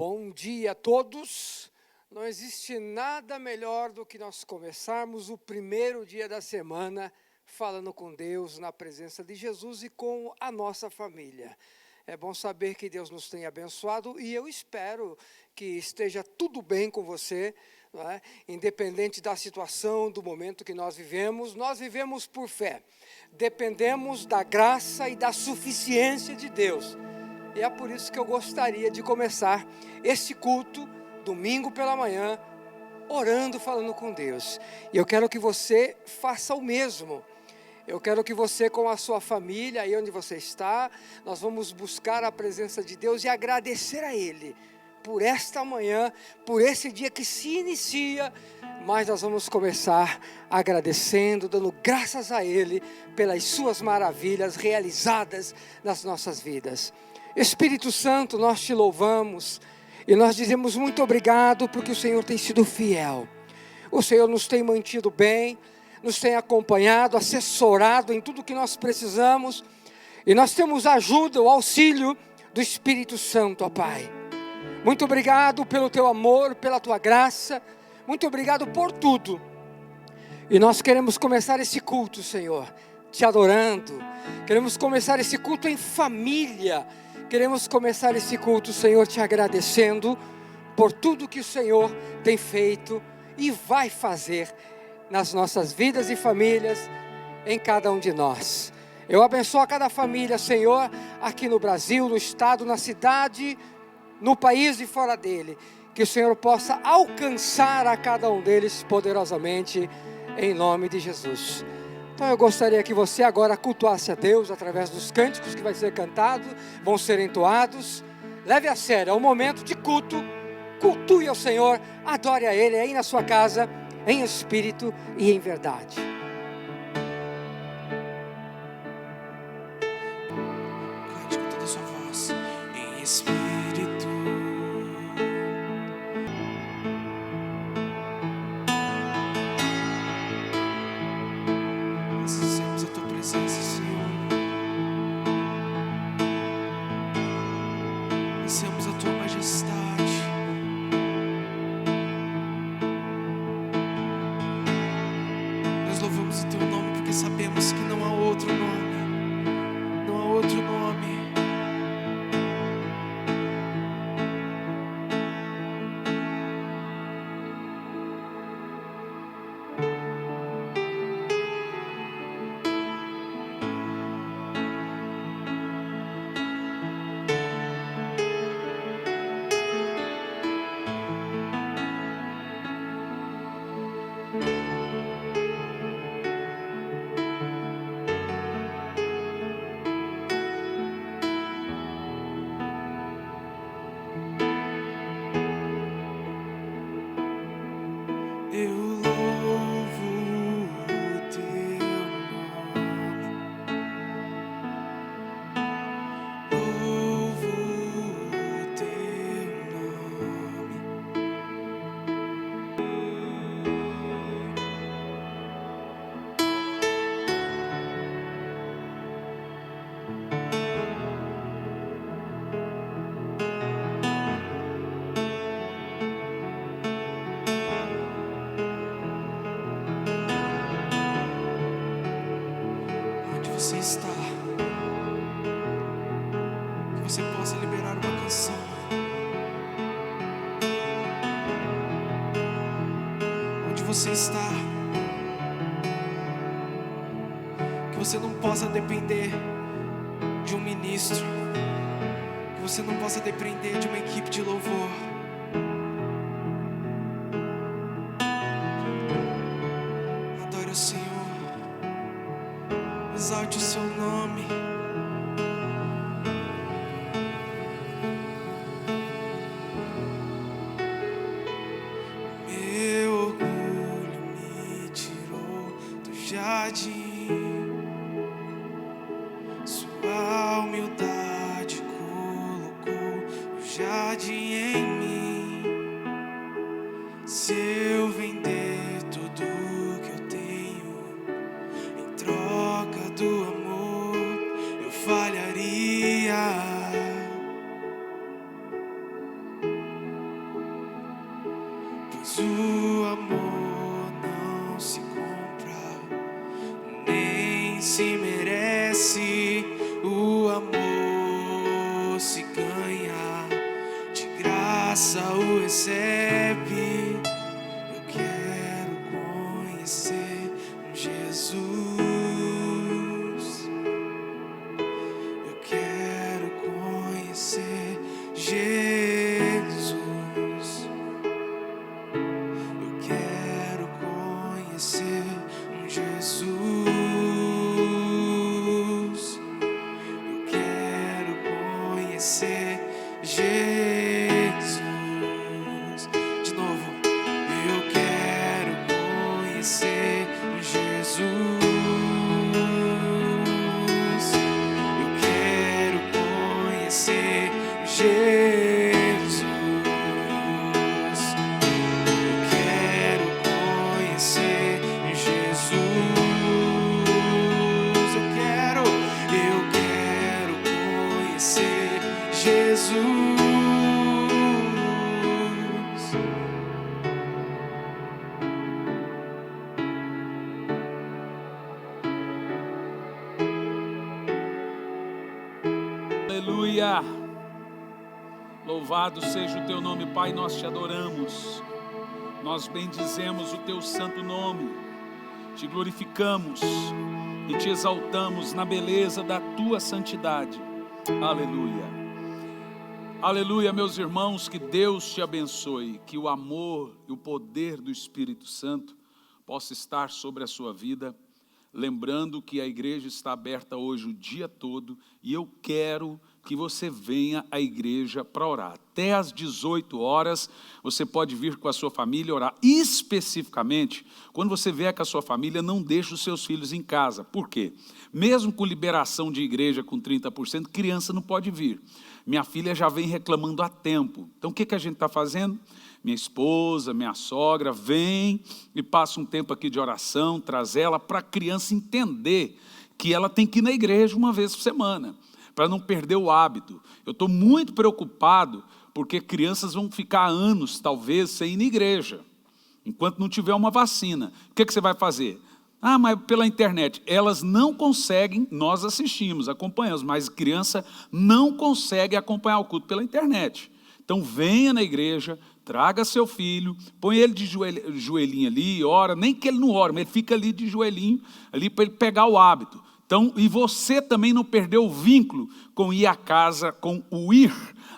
Bom dia a todos. Não existe nada melhor do que nós começarmos o primeiro dia da semana falando com Deus, na presença de Jesus e com a nossa família. É bom saber que Deus nos tem abençoado e eu espero que esteja tudo bem com você, não é? Independente da situação, do momento que nós vivemos por fé. Dependemos da graça e da suficiência de Deus. E é por isso que eu gostaria de começar esse culto, domingo pela manhã, orando, falando com Deus. E eu quero que você faça o mesmo. Eu quero que você, com a sua família, aí onde você está, nós vamos buscar a presença de Deus e agradecer a Ele por esta manhã, por esse dia que se inicia, mas nós vamos começar agradecendo, dando graças a Ele pelas suas maravilhas realizadas nas nossas vidas. Espírito Santo, nós te louvamos e nós dizemos muito obrigado porque o Senhor tem sido fiel. O Senhor nos tem mantido bem, nos tem acompanhado, assessorado em tudo que nós precisamos e nós temos a ajuda, o auxílio do Espírito Santo, ó Pai. Muito obrigado pelo teu amor, pela tua graça, muito obrigado por tudo. E nós queremos começar esse culto, Senhor, te adorando. Queremos começar esse culto em família. Queremos começar esse culto, Senhor, te agradecendo por tudo que o Senhor tem feito e vai fazer nas nossas vidas e famílias, em cada um de nós. Eu abençoo a cada família, Senhor, aqui no Brasil, no estado, na cidade, no país e fora dele. Que o Senhor possa alcançar a cada um deles poderosamente, em nome de Jesus. Então eu gostaria que você agora cultuasse a Deus através dos cânticos que vai ser cantado, vão ser entoados. Leve a sério, é um momento de culto. Cultue ao Senhor, adore a Ele aí na sua casa, em espírito e em verdade. Cante com toda a sua voz, em espírito. Nós desejamos a tua presença, Senhor. Desejamos a tua majestade. Nós louvamos o teu nome porque sabemos que não há outro nome. Não há outro nome. Eu louvo o teu nome, louvo o teu nome. Onde você está? Que você possa liberar uma canção. Onde você está? Que você não possa depender de um ministro. Que você não possa depender de uma equipe de louvor. Adore o Senhor. Exalte o seu nome. Meu orgulho me tirou do jardim. Sua humildade colocou o jardim em mim. Se eu vender tudo que eu tenho em troca do amor, eu falharia. Pois o amor não se compra, nem se merece. O amor se ganha, de graça o recebe. Eu quero conhecer Jesus. Eu quero conhecer Jesus. Eu quero conhecer Jesus. Eu quero conhecer Jesus. De novo. Eu quero conhecer Jesus. Eu quero conhecer Jesus. Eu quero conhecer Jesus. Eu quero conhecer Jesus. Aleluia! Louvado seja o teu nome, Pai, nós te adoramos, nós bendizemos o teu santo nome, te glorificamos e te exaltamos na beleza da tua santidade. Aleluia! Aleluia, meus irmãos, que Deus te abençoe, que o amor e o poder do Espírito Santo possa estar sobre a sua vida. Lembrando que a igreja está aberta hoje o dia todo e eu quero que você venha à igreja para orar. Até às 18 horas você pode vir com a sua família orar. Especificamente, quando você vier com a sua família, não deixe os seus filhos em casa. Por quê? Mesmo com liberação de igreja com 30%, criança não pode vir. Minha filha já vem reclamando há tempo. Então o que a gente está fazendo? Minha esposa, minha sogra, vem e passa um tempo aqui de oração, traz ela para a criança entender que ela tem que ir na igreja uma vez por semana, para não perder o hábito. Eu estou muito preocupado, porque crianças vão ficar anos, talvez, sem ir na igreja, enquanto não tiver uma vacina. O que você vai fazer? Ah, mas pela internet. Elas não conseguem, nós assistimos, acompanhamos, mas criança não consegue acompanhar o culto pela internet. Então venha na igreja, traga seu filho, põe ele de joelhinho ali, ora, nem que ele não ore, mas ele fica ali de joelhinho, ali para ele pegar o hábito. Então, e você também não perdeu o vínculo com ir à casa, com o ir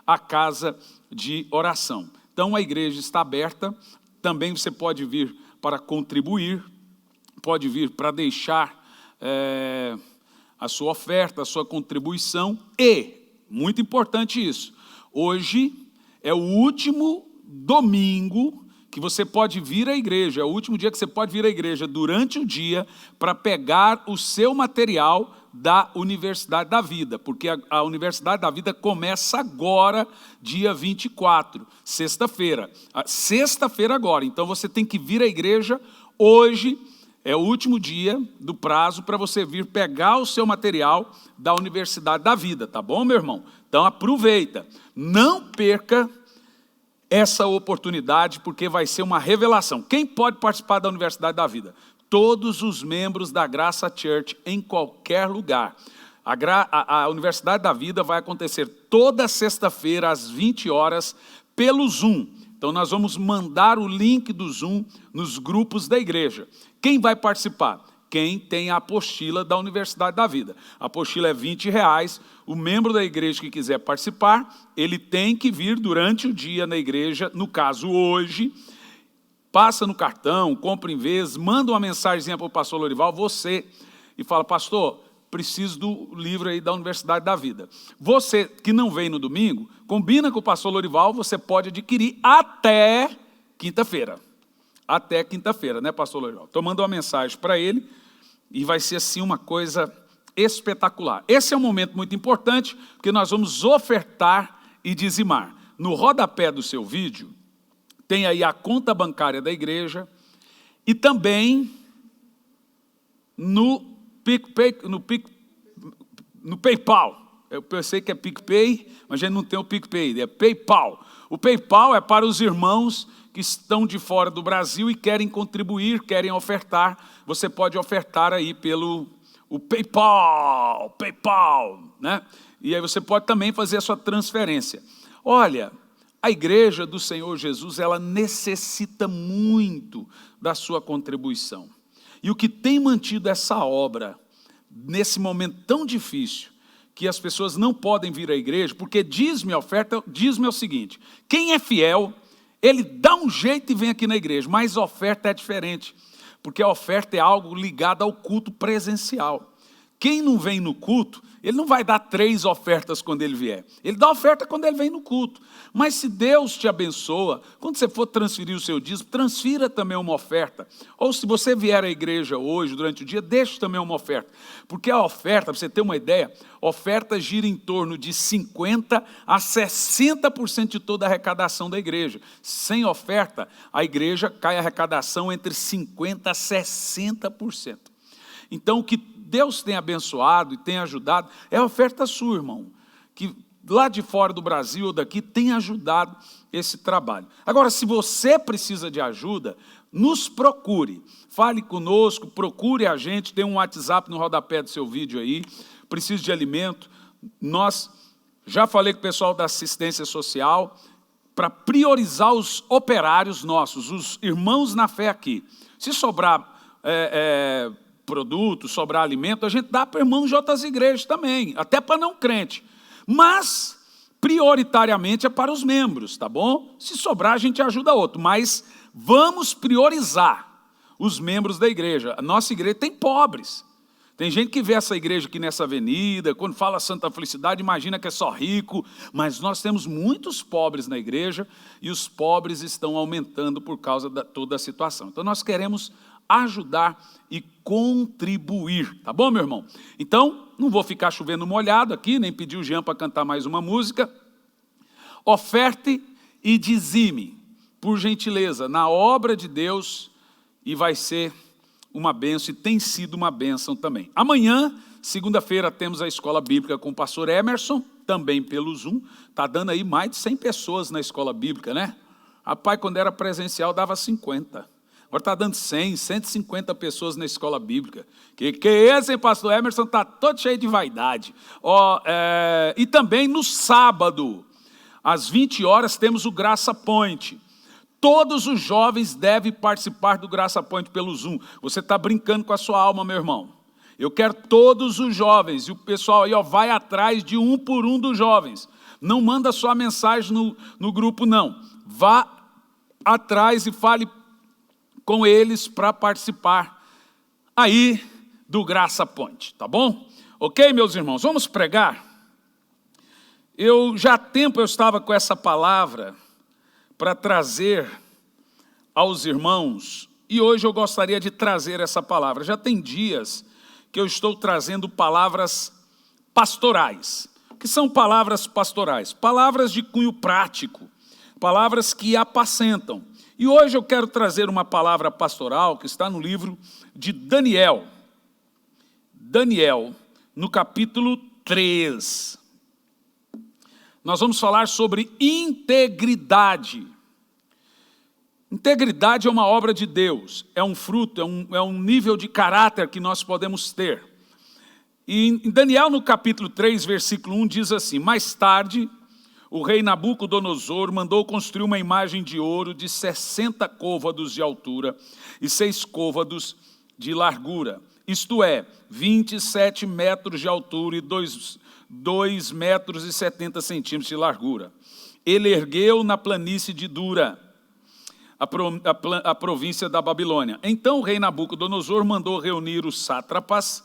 à casa de oração. Então a igreja está aberta, também você pode vir para contribuir, pode vir para deixar a sua oferta, a sua contribuição e, muito importante isso, hoje é o último domingo que você pode vir à igreja, é o último dia que você pode vir à igreja durante o dia para pegar o seu material da Universidade da Vida, porque a Universidade da Vida começa agora, dia 24, sexta-feira. Sexta-feira agora, então você tem que vir à igreja hoje, é o último dia do prazo para você vir pegar o seu material da Universidade da Vida, tá bom, meu irmão? Então aproveita, não perca essa oportunidade, porque vai ser uma revelação. Quem pode participar da Universidade da Vida? Todos os membros da Graça Church, em qualquer lugar. A Universidade da Vida vai acontecer toda sexta-feira, às 20 horas, pelo Zoom. Então nós vamos mandar o link do Zoom nos grupos da igreja. Quem vai participar? Quem tem a apostila da Universidade da Vida. A apostila é R$20. O membro da igreja que quiser participar, ele tem que vir durante o dia na igreja, no caso hoje, passa no cartão, compra em vez, manda uma mensagenzinha para o pastor Lorival, você, e fala, pastor, preciso do livro aí da Universidade da Vida. Você que não vem no domingo, combina com o pastor Lorival, você pode adquirir até quinta-feira. Até quinta-feira, né, pastor Lorival? Então manda uma mensagem para ele e vai ser assim uma coisa espetacular. Esse é um momento muito importante, porque nós vamos ofertar e dizimar. No rodapé do seu vídeo, tem aí a conta bancária da igreja e também no PayPal. Eu pensei que é PicPay, mas a gente não tem o PicPay, é PayPal. O PayPal é para os irmãos que estão de fora do Brasil e querem contribuir, querem ofertar, você pode ofertar aí pelo o PayPal, né? E aí você pode também fazer a sua transferência. Olha, a igreja do Senhor Jesus, ela necessita muito da sua contribuição. E o que tem mantido essa obra, nesse momento tão difícil, que as pessoas não podem vir à igreja, porque dízimo e oferta, dízimo é o seguinte: quem é fiel, ele dá um jeito e vem aqui na igreja, mas a oferta é diferente, porque a oferta é algo ligado ao culto presencial. Quem não vem no culto, ele não vai dar 3 ofertas quando ele vier. Ele dá oferta quando ele vem no culto. Mas se Deus te abençoa, quando você for transferir o seu dízimo, transfira também uma oferta. Ou se você vier à igreja hoje, durante o dia, deixe também uma oferta. Porque a oferta, para você ter uma ideia, a oferta gira em torno de 50% a 60% de toda a arrecadação da igreja. Sem oferta, a igreja cai a arrecadação entre 50% a 60%. Então, o que Deus tem abençoado e tem ajudado é a oferta sua, irmão, que lá de fora do Brasil ou daqui tem ajudado esse trabalho. Agora, se você precisa de ajuda, nos procure, fale conosco, procure a gente, tem um WhatsApp no rodapé do seu vídeo aí, precisa de alimento. Nós, já falei com o pessoal da assistência social, para priorizar os operários nossos, os irmãos na fé aqui. Se sobrar produto, sobrar alimento, a gente dá para irmãos de outras igrejas também, até para não crente. Mas, prioritariamente, é para os membros, tá bom? Se sobrar, a gente ajuda outro, mas vamos priorizar os membros da igreja. A nossa igreja tem pobres. Tem gente que vê essa igreja aqui nessa avenida, quando fala Santa Felicidade, imagina que é só rico, mas nós temos muitos pobres na igreja e os pobres estão aumentando por causa de toda a situação. Então, nós queremos ajudar e contribuir, tá bom, meu irmão? Então, não vou ficar chovendo molhado aqui, nem pedir o Jean para cantar mais uma música. Oferte e dizime, por gentileza, na obra de Deus, e vai ser uma bênção, e tem sido uma bênção também. Amanhã, segunda-feira, temos a escola bíblica com o pastor Emerson, também pelo Zoom. Está dando aí mais de 100 pessoas na escola bíblica, né? Rapaz, quando era presencial, dava 50. Agora está dando 100, 150 pessoas na escola bíblica. Que é esse, hein, pastor Emerson? Está todo cheio de vaidade. E também no sábado, às 20 horas, temos o Graça Point. Todos os jovens devem participar do Graça Point pelo Zoom. Você está brincando com a sua alma, meu irmão. Eu quero todos os jovens. E o pessoal aí vai atrás de um por um dos jovens. Não manda só a mensagem no grupo, não. Vá atrás e fale com eles para participar aí do Graça Point, tá bom? Ok, meus irmãos, vamos pregar? Já há tempo eu estava com essa palavra para trazer aos irmãos, e hoje eu gostaria de trazer essa palavra. Já tem dias que eu estou trazendo palavras pastorais. O que são palavras pastorais? Palavras de cunho prático, palavras que apacentam. E hoje eu quero trazer uma palavra pastoral que está no livro de Daniel. Daniel, no capítulo 3. Nós vamos falar sobre integridade. Integridade é uma obra de Deus, é um fruto, é um nível de caráter que nós podemos ter. E em Daniel, no capítulo 3, versículo 1, diz assim: mais tarde, o rei Nabucodonosor mandou construir uma imagem de ouro de 60 côvados de altura e 6 côvados de largura, isto é, 27 metros de altura e 2 metros e 70 centímetros de largura. Ele ergueu na planície de Dura, a província da Babilônia. Então o rei Nabucodonosor mandou reunir os sátrapas,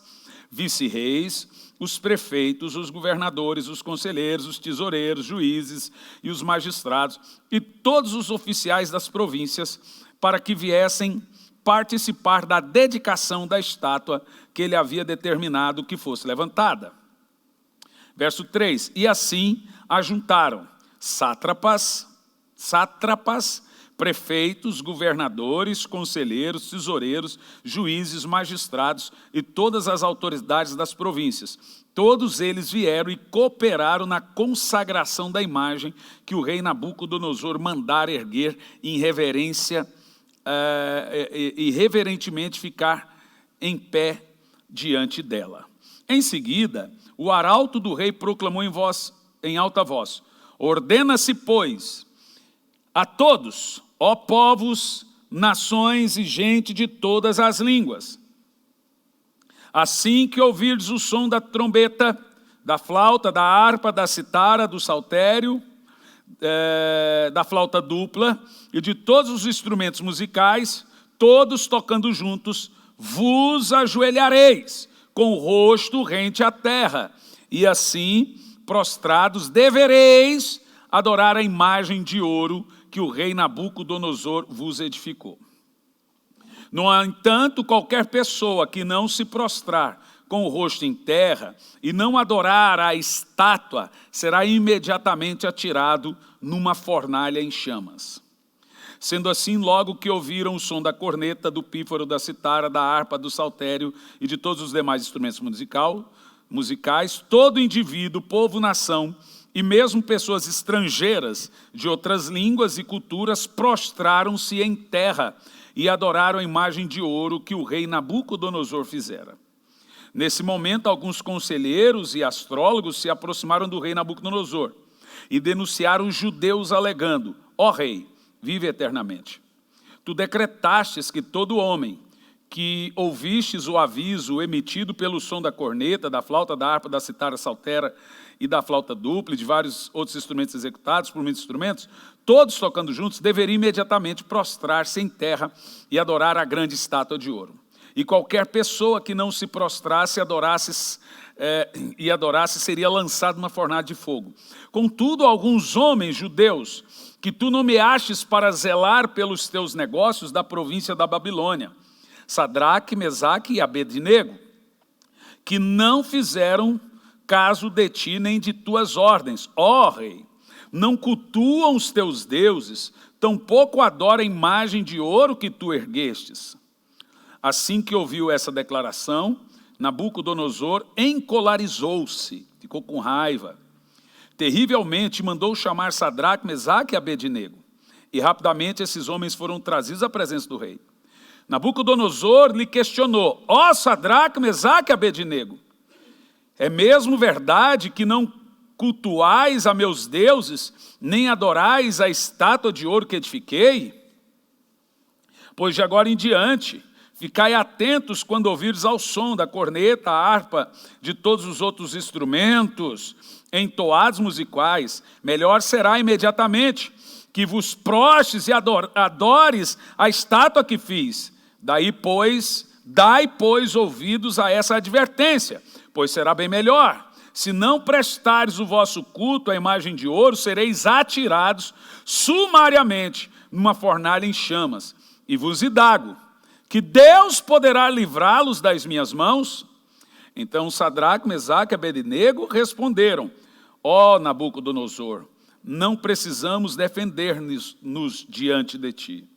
vice-reis, os prefeitos, os governadores, os conselheiros, os tesoureiros, juízes e os magistrados, e todos os oficiais das províncias, para que viessem participar da dedicação da estátua que ele havia determinado que fosse levantada. Verso 3, e assim ajuntaram sátrapas, prefeitos, governadores, conselheiros, tesoureiros, juízes, magistrados e todas as autoridades das províncias. Todos eles vieram e cooperaram na consagração da imagem que o rei Nabucodonosor mandara erguer em reverência e reverentemente ficar em pé diante dela. Em seguida, o arauto do rei proclamou em alta voz: ordena-se, pois, a todos, ó povos, nações e gente de todas as línguas, assim que ouvirdes o som da trombeta, da flauta, da harpa, da citara, do saltério, da flauta dupla e de todos os instrumentos musicais, todos tocando juntos, vos ajoelhareis com o rosto rente à terra, e assim, prostrados, devereis adorar a imagem de ouro que o rei Nabucodonosor vos edificou. No entanto, qualquer pessoa que não se prostrar com o rosto em terra e não adorar a estátua, será imediatamente atirado numa fornalha em chamas. Sendo assim, logo que ouviram o som da corneta, do pífaro, da citara, da harpa, do saltério e de todos os demais instrumentos musicais, todo indivíduo, povo, nação e mesmo pessoas estrangeiras de outras línguas e culturas prostraram-se em terra e adoraram a imagem de ouro que o rei Nabucodonosor fizera. Nesse momento, alguns conselheiros e astrólogos se aproximaram do rei Nabucodonosor e denunciaram os judeus, alegando: ó rei, vive eternamente. Tu decretastes que todo homem que ouvistes o aviso emitido pelo som da corneta, da flauta, da harpa, da citara, saltera e da flauta dupla e de vários outros instrumentos executados por muitos instrumentos, todos tocando juntos, deveriam imediatamente prostrar-se em terra e adorar a grande estátua de ouro. E qualquer pessoa que não se prostrasse e adorasse seria lançado numa fornalha de fogo. Contudo, alguns homens judeus que tu nomeastes para zelar pelos teus negócios da província da Babilônia, Sadraque, Mesaque e Abednego, que não fizeram caso de ti nem de tuas ordens, ó rei, não cultuam os teus deuses, tampouco adoram a imagem de ouro que tu erguestes. Assim que ouviu essa declaração, Nabucodonosor encolarizou-se, ficou com raiva. Terrivelmente mandou chamar Sadraque, Mesaque e Abednego. E rapidamente esses homens foram trazidos à presença do rei. Nabucodonosor lhe questionou: ó Sadraque, Mesaque e Abednego, é mesmo verdade que não cultuais a meus deuses, nem adorais a estátua de ouro que edifiquei? Pois de agora em diante, ficai atentos quando ouvires ao som da corneta, a harpa, de todos os outros instrumentos entoados musicais. Melhor será imediatamente que vos prostes e adores a estátua que fiz. Dai, pois, ouvidos a essa advertência, pois será bem melhor. Se não prestares o vosso culto à imagem de ouro, sereis atirados sumariamente numa fornalha em chamas. E vos indago: que Deus poderá livrá-los das minhas mãos? Então Sadraque, Mesaque e Abednego responderam: ó Nabucodonosor, não precisamos defender-nos diante de ti.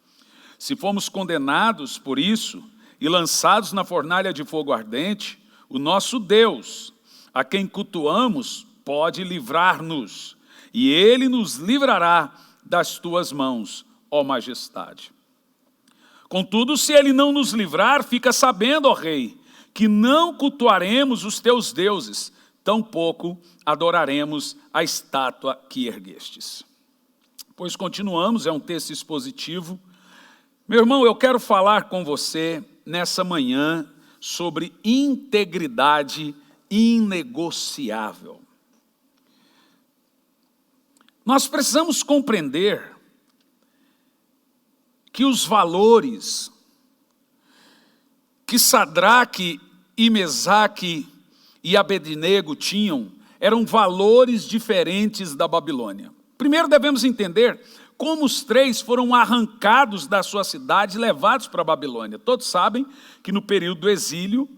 Se fomos condenados por isso e lançados na fornalha de fogo ardente, o nosso Deus, a quem cultuamos, pode livrar-nos, e ele nos livrará das tuas mãos, ó majestade. Contudo, se ele não nos livrar, fica sabendo, ó rei, que não cultuaremos os teus deuses, tampouco adoraremos a estátua que erguestes. Pois continuamos, é um texto expositivo. Meu irmão, eu quero falar com você nessa manhã sobre integridade inegociável. Nós precisamos compreender que os valores que Sadraque e Mesaque e Abednego tinham eram valores diferentes da Babilônia. Primeiro devemos entender como os três foram arrancados da sua cidade e levados para a Babilônia. Todos sabem que no período do exílio,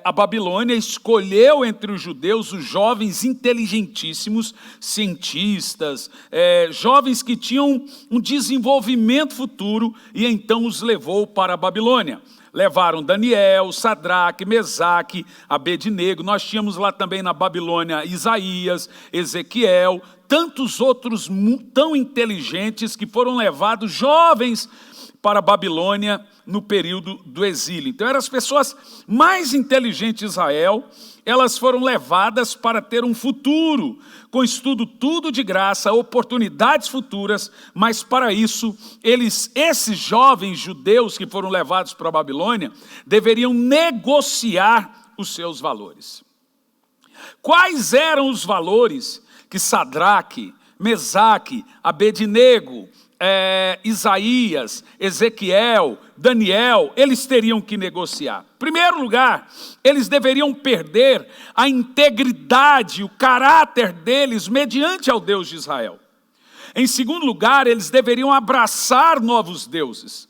a Babilônia escolheu entre os judeus os jovens inteligentíssimos, cientistas, jovens que tinham um desenvolvimento futuro, e então os levou para a Babilônia. Levaram Daniel, Sadraque, Mesaque, Abednego. Nós tínhamos lá também na Babilônia Isaías, Ezequiel, tantos outros tão inteligentes que foram levados jovens para a Babilônia no período do exílio. Então eram as pessoas mais inteligentes de Israel. Elas foram levadas para ter um futuro, com estudo tudo de graça, oportunidades futuras, mas para isso, esses jovens judeus que foram levados para a Babilônia, deveriam negociar os seus valores. Quais eram os valores que Sadraque, Mesaque, Abednego, Isaías, Ezequiel, Daniel, eles teriam que negociar? Em primeiro lugar, eles deveriam perder a integridade, o caráter deles mediante ao Deus de Israel. Em segundo lugar, eles deveriam abraçar novos deuses.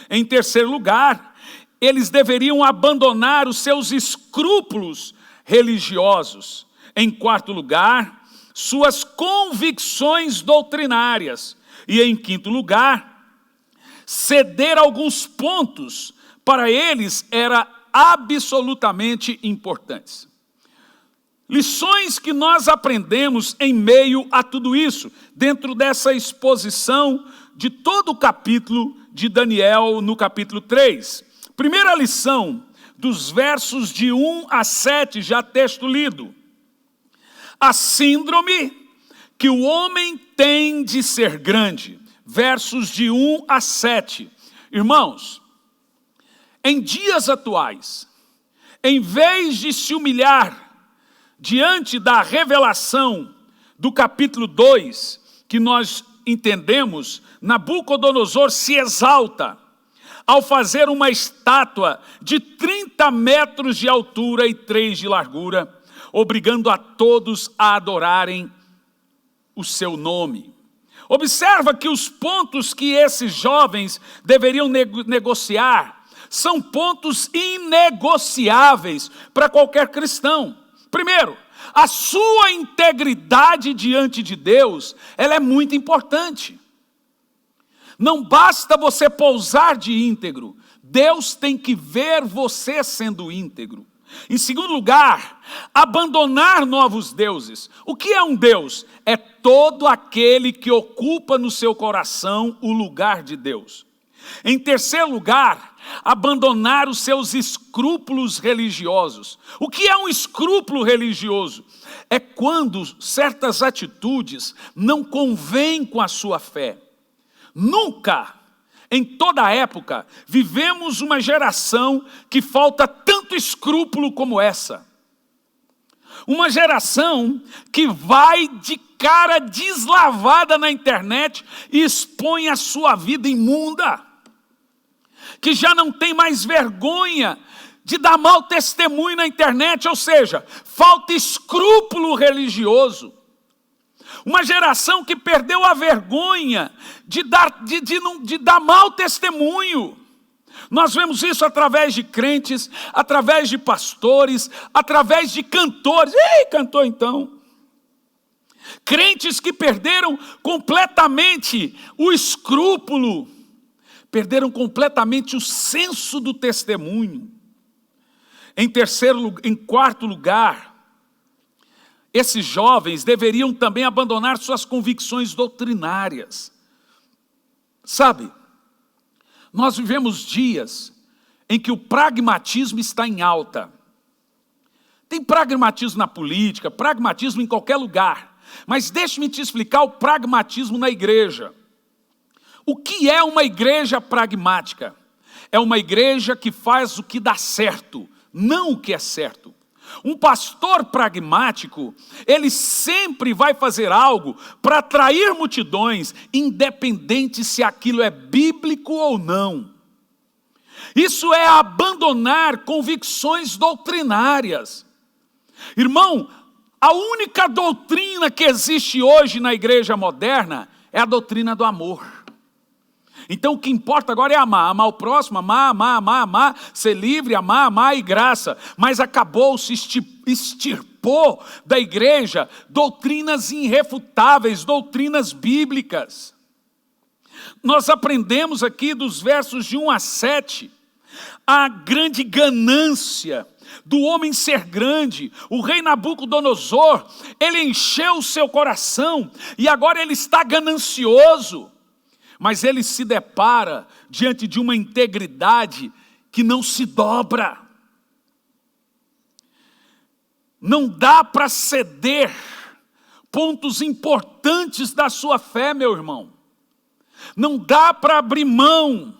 Em terceiro lugar, eles deveriam abandonar os seus escrúpulos religiosos. Em quarto lugar, suas convicções doutrinárias. E em quinto lugar, ceder alguns pontos para eles era absolutamente importantes. Lições que nós aprendemos em meio a tudo isso, dentro dessa exposição de todo o capítulo de Daniel, no capítulo 3. Primeira lição, dos versos de 1 a 7, já texto lido. A síndrome que o homem tem de ser grande. Versos de 1 a 7. Irmãos, em dias atuais, em vez de se humilhar diante da revelação do capítulo 2, que nós entendemos, Nabucodonosor se exalta ao fazer uma estátua de 30 metros de altura e 3 de largura, obrigando a todos a adorarem o seu nome. Observa que os pontos que esses jovens deveriam negociar são pontos inegociáveis para qualquer cristão. Primeiro, a sua integridade diante de Deus, ela é muito importante. Não basta você pousar de íntegro, Deus tem que ver você sendo íntegro. Em segundo lugar, abandonar novos deuses. O que é um Deus? É todo aquele que ocupa no seu coração o lugar de Deus. Em terceiro lugar, abandonar os seus escrúpulos religiosos. O que é um escrúpulo religioso? É quando certas atitudes não convêm com a sua fé. Nunca, em toda a época, vivemos uma geração que falta tanto escrúpulo como essa. Uma geração que vai de cara deslavada na internet e expõe a sua vida imunda. Que já não tem mais vergonha de dar mau testemunho na internet, ou seja, falta escrúpulo religioso. Uma geração que perdeu a vergonha de dar mau testemunho. Nós vemos isso através de crentes, através de pastores, através de cantores. Ei, cantor então. Crentes que perderam completamente o escrúpulo, perderam completamente o senso do testemunho. Em quarto lugar, esses jovens deveriam também abandonar suas convicções doutrinárias. Sabe, nós vivemos dias em que o pragmatismo está em alta. Tem pragmatismo na política, pragmatismo em qualquer lugar. Mas deixe-me te explicar o pragmatismo na igreja. O que é uma igreja pragmática? É uma igreja que faz o que dá certo, não o que é certo. Um pastor pragmático, ele sempre vai fazer algo para atrair multidões, independente se aquilo é bíblico ou não. Isso é abandonar convicções doutrinárias. Irmão, a única doutrina que existe hoje na igreja moderna é a doutrina do amor. Então o que importa agora é amar. Amar o próximo, amar, ser livre, amar e graça. Mas acabou-se, extirpou da igreja doutrinas irrefutáveis, doutrinas bíblicas. Nós aprendemos aqui dos versos de 1 a 7, a grande ganância do homem ser grande. O rei Nabucodonosor, ele encheu o seu coração e agora ele está ganancioso. Mas ele se depara diante de uma integridade que não se dobra. Não dá para ceder pontos importantes da sua fé, meu irmão. Não dá para abrir mão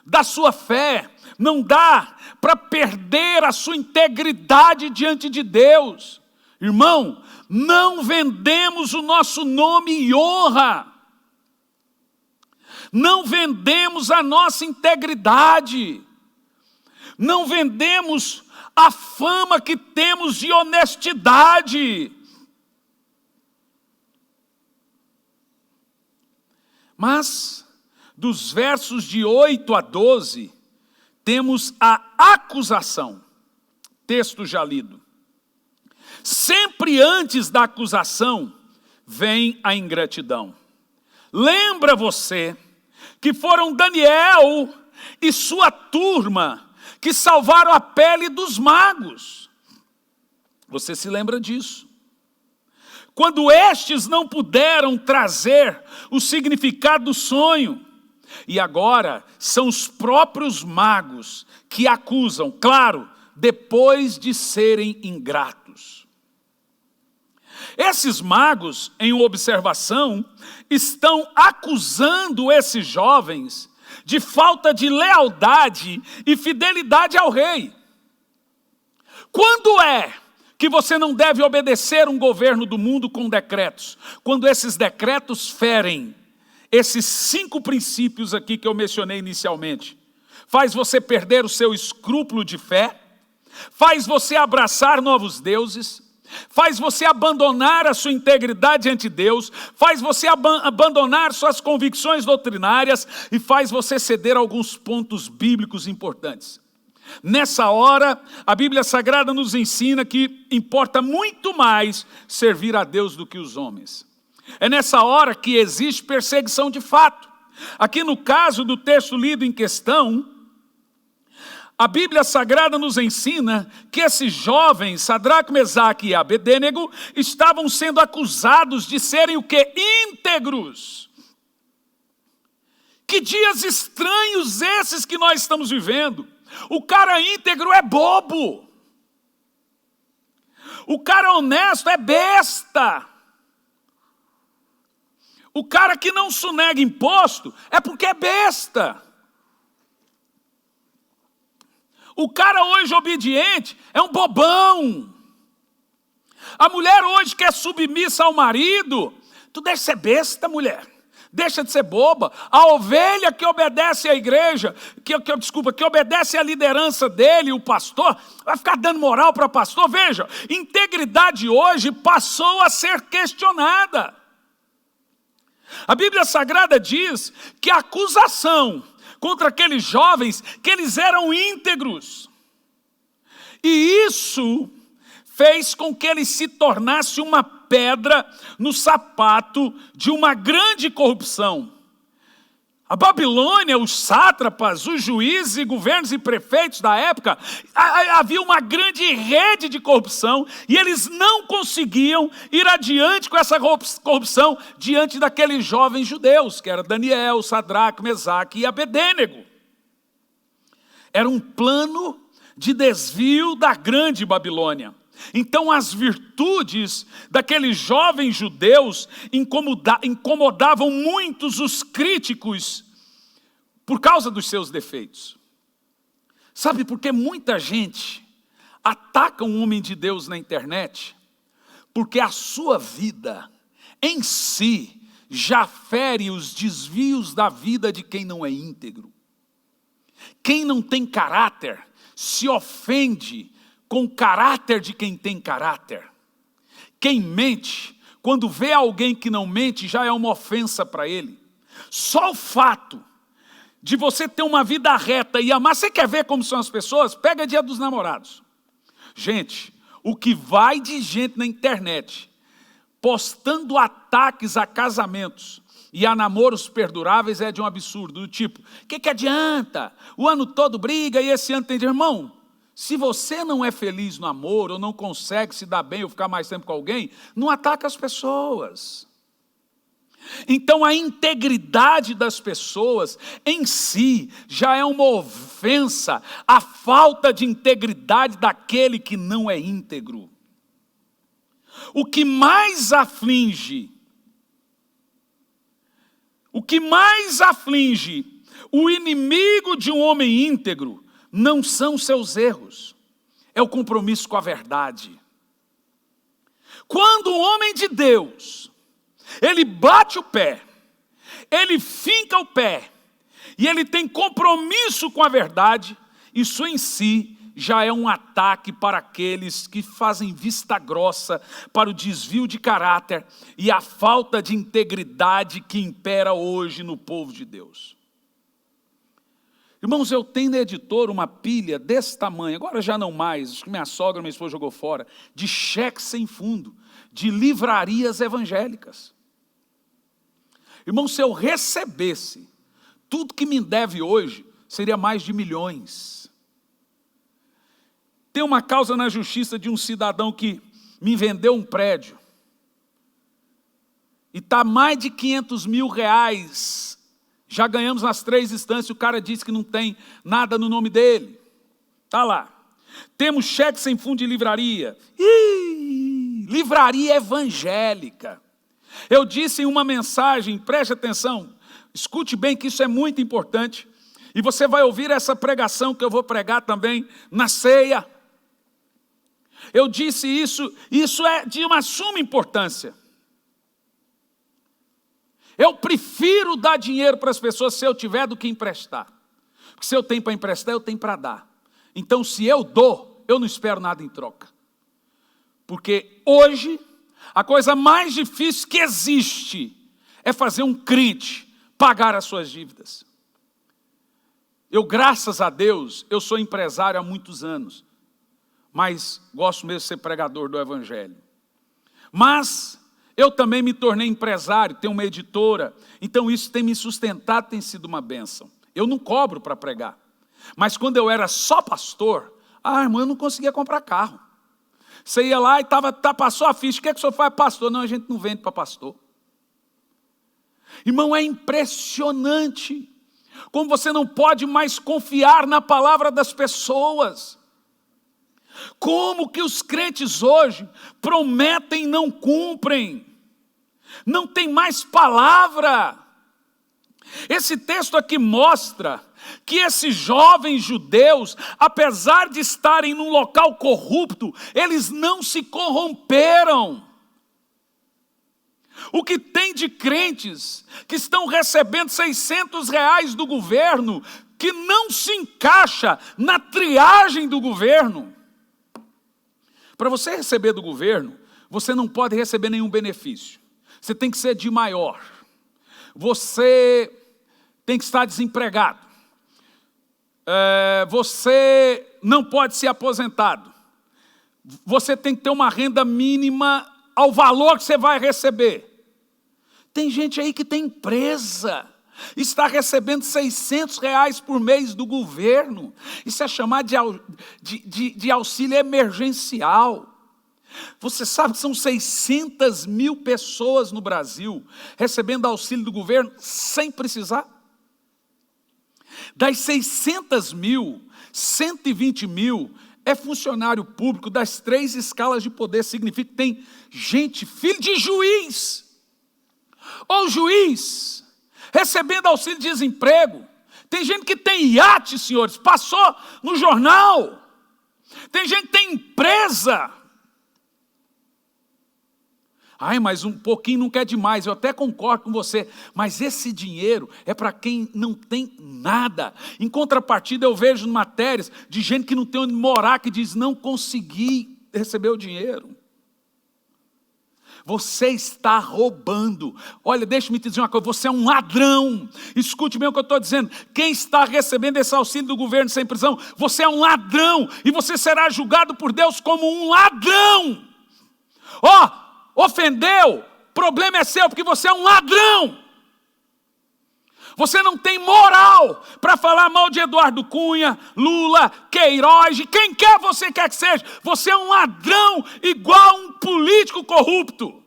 da sua fé. Não dá para perder a sua integridade diante de Deus. Irmão, não vendemos o nosso nome e honra. Não vendemos a nossa integridade. Não vendemos a fama que temos de honestidade. Mas, dos versos de 8 a 12, temos a acusação. Texto já lido. Sempre antes da acusação, vem a ingratidão. Lembra você que foram Daniel e sua turma que salvaram a pele dos magos. Você se lembra disso? Quando estes não puderam trazer o significado do sonho, e agora são os próprios magos que acusam, claro, depois de serem ingratos. Esses magos, em uma observação, estão acusando esses jovens de falta de lealdade e fidelidade ao rei. Quando é que você não deve obedecer um governo do mundo com decretos? Quando esses decretos ferem esses 5 princípios aqui que eu mencionei inicialmente. Faz você perder o seu escrúpulo de fé, faz você abraçar novos deuses, faz você abandonar a sua integridade ante Deus, faz você abandonar suas convicções doutrinárias e faz você ceder a alguns pontos bíblicos importantes. Nessa hora, a Bíblia Sagrada nos ensina que importa muito mais servir a Deus do que os homens. É nessa hora que existe perseguição de fato. Aqui no caso do texto lido em questão, a Bíblia Sagrada nos ensina que esses jovens, Sadraque, Mesaque e Abedênego, estavam sendo acusados de serem o quê? Íntegros. Que dias estranhos esses que nós estamos vivendo. O cara íntegro é bobo. O cara honesto é besta. O cara que não sonega imposto é porque é besta. O cara hoje obediente é um bobão. A mulher hoje que é submissa ao marido, tu deixa de ser besta, mulher. Deixa de ser boba. A ovelha que obedece à igreja, que obedece à liderança dele, o pastor, vai ficar dando moral para pastor. Veja, integridade hoje passou a ser questionada. A Bíblia Sagrada diz que a acusação contra aqueles jovens, que eles eram íntegros. E isso fez com que ele se tornasse uma pedra no sapato de uma grande corrupção. A Babilônia, os sátrapas, os juízes e governos e prefeitos da época, havia uma grande rede de corrupção e eles não conseguiam ir adiante com essa corrupção diante daqueles jovens judeus, que era Daniel, Sadraque, Mesaque e Abedênego. Era um plano de desvio da grande Babilônia. Então as virtudes daqueles jovens judeus incomodavam muitos os críticos por causa dos seus defeitos. Sabe por que muita gente ataca um homem de Deus na internet? Porque a sua vida em si já fere os desvios da vida de quem não é íntegro. Quem não tem caráter se ofende com o caráter de quem tem caráter. Quem mente, quando vê alguém que não mente, já é uma ofensa para ele. Só o fato de você ter uma vida reta e amar. Você quer ver como são as pessoas? Pega Dia dos Namorados. Gente, o que vai de gente na internet postando ataques a casamentos e a namoros perduráveis é de um absurdo, do tipo, o que adianta? O ano todo briga e esse ano tem de... Irmão, se você não é feliz no amor, ou não consegue se dar bem ou ficar mais tempo com alguém, não ataca as pessoas. Então a integridade das pessoas em si já é uma ofensa, a falta de integridade daquele que não é íntegro. O que mais aflige o inimigo de um homem íntegro não são seus erros, é o compromisso com a verdade. Quando um homem de Deus, ele bate o pé, ele finca o pé, e ele tem compromisso com a verdade, isso em si já é um ataque para aqueles que fazem vista grossa para o desvio de caráter e a falta de integridade que impera hoje no povo de Deus. Irmãos, eu tenho na editora uma pilha desse tamanho, agora já não mais, acho que minha sogra, minha esposa jogou fora, de cheques sem fundo, de livrarias evangélicas. Irmão, se eu recebesse tudo que me deve hoje, seria mais de milhões. Tem uma causa na justiça de um cidadão que me vendeu um prédio. E está mais de 500 mil reais. Já ganhamos nas 3 instâncias, o cara disse que não tem nada no nome dele. Está lá. Temos cheque sem fundo de livraria. Livraria evangélica. Eu disse em uma mensagem, preste atenção, escute bem que isso é muito importante. E você vai ouvir essa pregação que eu vou pregar também na ceia. Eu disse isso é de uma suma importância. Eu prefiro dar dinheiro para as pessoas se eu tiver do que emprestar. Porque se eu tenho para emprestar, eu tenho para dar. Então, se eu dou, eu não espero nada em troca. Porque hoje, a coisa mais difícil que existe é fazer um crente pagar as suas dívidas. Eu, graças a Deus, eu sou empresário há muitos anos. Mas gosto mesmo de ser pregador do Evangelho. Mas eu também me tornei empresário, tenho uma editora, então isso tem me sustentado, tem sido uma bênção. Eu não cobro para pregar. Mas quando eu era só pastor, irmão, eu não conseguia comprar carro. Você ia lá e passou a ficha, o que é que o senhor faz, pastor? Não, a gente não vende para pastor. Irmão, é impressionante como você não pode mais confiar na palavra das pessoas. Como que os crentes hoje prometem e não cumprem? Não tem mais palavra. Esse texto aqui mostra que esses jovens judeus, apesar de estarem num local corrupto, eles não se corromperam. O que tem de crentes que estão recebendo 600 reais do governo, que não se encaixa na triagem do governo. Para você receber do governo, você não pode receber nenhum benefício. Você tem que ser de maior. Você tem que estar desempregado. Você não pode ser aposentado. Você tem que ter uma renda mínima ao valor que você vai receber. Tem gente aí que tem empresa, está recebendo 600 reais por mês do governo. Isso é chamado de auxílio emergencial. Você sabe que são 600 mil pessoas no Brasil recebendo auxílio do governo sem precisar? Das 600 mil, 120 mil é funcionário público das 3 escalas de poder. Significa que tem gente, filho de juiz, ou juiz, recebendo auxílio de desemprego. Tem gente que tem iate, senhores, passou no jornal. Tem gente que tem empresa. Mas um pouquinho não quer demais, eu até concordo com você, mas esse dinheiro é para quem não tem nada. Em contrapartida, eu vejo matérias de gente que não tem onde morar, que diz, não consegui receber o dinheiro. Você está roubando. Olha, deixa-me te dizer uma coisa, você é um ladrão. Escute bem o que eu estou dizendo. Quem está recebendo esse auxílio do governo sem prisão, você é um ladrão. E você será julgado por Deus como um ladrão. Ofendeu, problema é seu, porque você é um ladrão. Você não tem moral para falar mal de Eduardo Cunha, Lula, Queiroz, de quem quer você quer que seja. Você é um ladrão igual um político corrupto.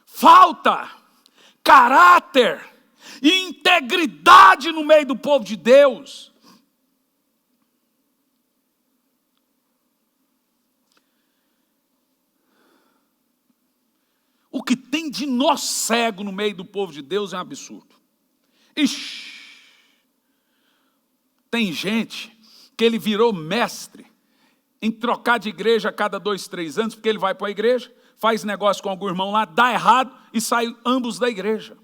Falta caráter e integridade no meio do povo de Deus. O que tem de nó cego no meio do povo de Deus é um absurdo. Ixi! Tem gente que ele virou mestre em trocar de igreja a cada 2, 3 anos, porque ele vai para a igreja, faz negócio com algum irmão lá, dá errado e sai ambos da igreja.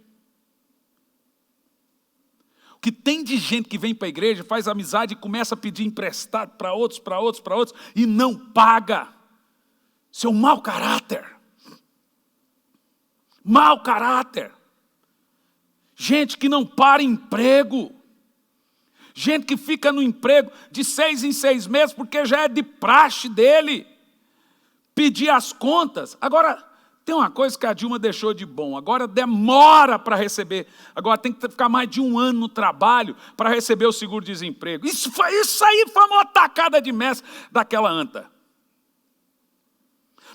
O que tem de gente que vem para a igreja, faz amizade e começa a pedir emprestado para outros, e não paga. Seu mau caráter. Mau caráter. Gente que não para emprego. Gente que fica no emprego de 6 em 6 meses, porque já é de praxe dele pedir as contas. Agora, tem uma coisa que a Dilma deixou de bom. Agora demora para receber. Agora tem que ficar mais de 1 ano no trabalho para receber o seguro-desemprego. Isso aí foi uma tacada de mestre daquela anta.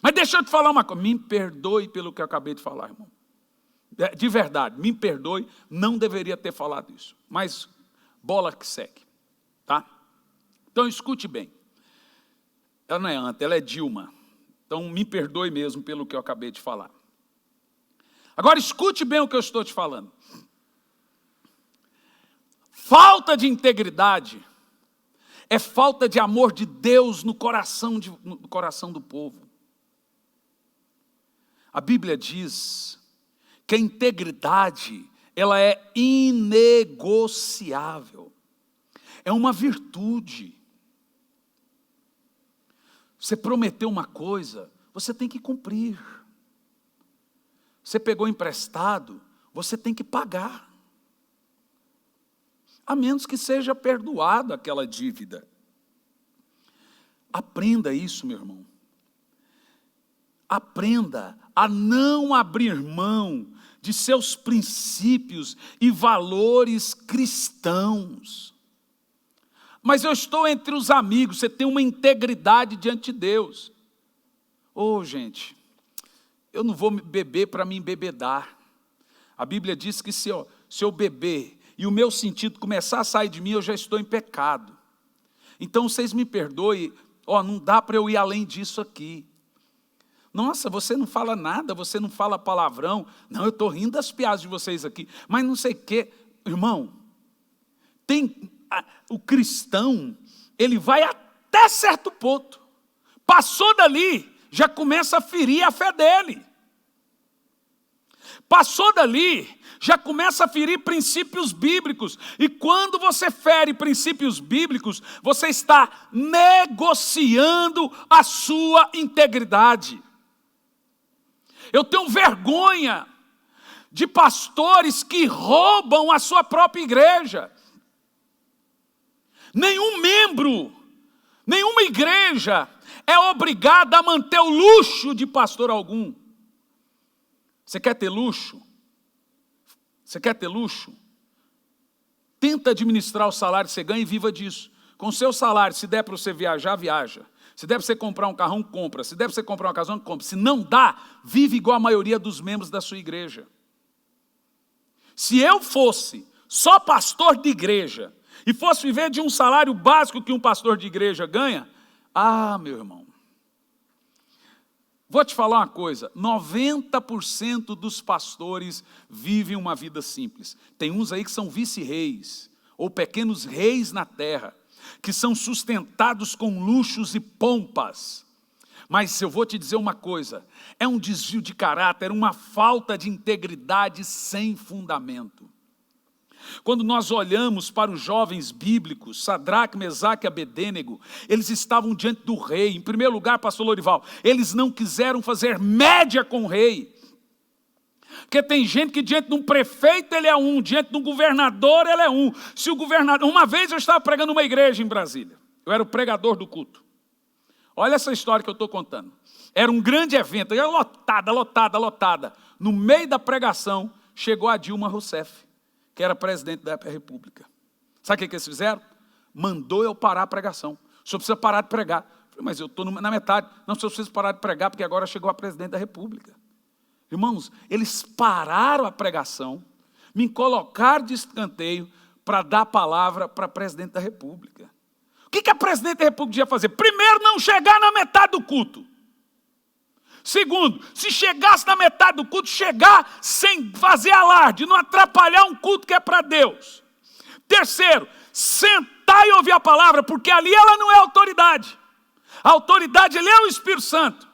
Mas deixa eu te falar uma coisa, me perdoe pelo que eu acabei de falar, irmão. De verdade, me perdoe, não deveria ter falado isso. Mas bola que segue, tá? Então escute bem. Ela não é anta, ela é Dilma. Então me perdoe mesmo pelo que eu acabei de falar. Agora escute bem o que eu estou te falando. Falta de integridade é falta de amor de Deus no coração do povo. A Bíblia diz que a integridade, ela é inegociável. É uma virtude. Você prometeu uma coisa, você tem que cumprir. Você pegou emprestado, você tem que pagar. A menos que seja perdoado aquela dívida. Aprenda isso, meu irmão. Aprenda a não abrir mão de seus princípios e valores cristãos. Mas eu estou entre os amigos, você tem uma integridade diante de Deus. Gente, eu não vou beber para me embebedar. A Bíblia diz que se eu beber e o meu sentido começar a sair de mim, eu já estou em pecado. Então vocês me perdoem, não dá para eu ir além disso aqui. Nossa, você não fala nada, você não fala palavrão. Não, eu estou rindo das piadas de vocês aqui. Mas não sei o quê. Irmão, o cristão, ele vai até certo ponto. Passou dali, já começa a ferir a fé dele. Passou dali, já começa a ferir princípios bíblicos. E quando você fere princípios bíblicos, você está negociando a sua integridade. Eu tenho vergonha de pastores que roubam a sua própria igreja. Nenhum membro, nenhuma igreja é obrigada a manter o luxo de pastor algum. Você quer ter luxo? Você quer ter luxo? Tenta administrar o salário que você ganha e viva disso. Com o seu salário, se der para você viajar, viaja. Se der para você comprar um carrão, compra. Se der para você comprar uma casa, compra. Se não dá, vive igual a maioria dos membros da sua igreja. Se eu fosse só pastor de igreja e fosse viver de um salário básico que um pastor de igreja ganha, meu irmão, vou te falar uma coisa, 90% dos pastores vivem uma vida simples. Tem uns aí que são vice-reis, ou pequenos reis na terra, que são sustentados com luxos e pompas. Mas eu vou te dizer uma coisa, é um desvio de caráter, uma falta de integridade sem fundamento. Quando nós olhamos para os jovens bíblicos, Sadraque, Mesaque e Abedênego, eles estavam diante do rei. Em primeiro lugar, pastor Lorival, eles não quiseram fazer média com o rei. Porque tem gente que diante de um prefeito ele é um, diante de um governador ele é um. Se o governador... Uma vez eu estava pregando numa igreja em Brasília. Eu era o pregador do culto. Olha essa história que eu estou contando. Era um grande evento, era lotada. No meio da pregação, chegou a Dilma Rousseff, que era presidente da República. Sabe o que eles fizeram? Mandou eu parar a pregação. O senhor precisa parar de pregar. Eu falei, mas eu estou na metade. Não, o senhor precisa parar de pregar, porque agora chegou a presidente da República. Irmãos, eles pararam a pregação, me colocaram de escanteio para dar a palavra para a presidente da República. O que a presidente da República ia fazer? Primeiro, não chegar na metade do culto. Segundo, se chegasse na metade do culto, chegar sem fazer alarde, não atrapalhar um culto que é para Deus. Terceiro, sentar e ouvir a palavra, porque ali ela não é autoridade. A autoridade ali é o Espírito Santo.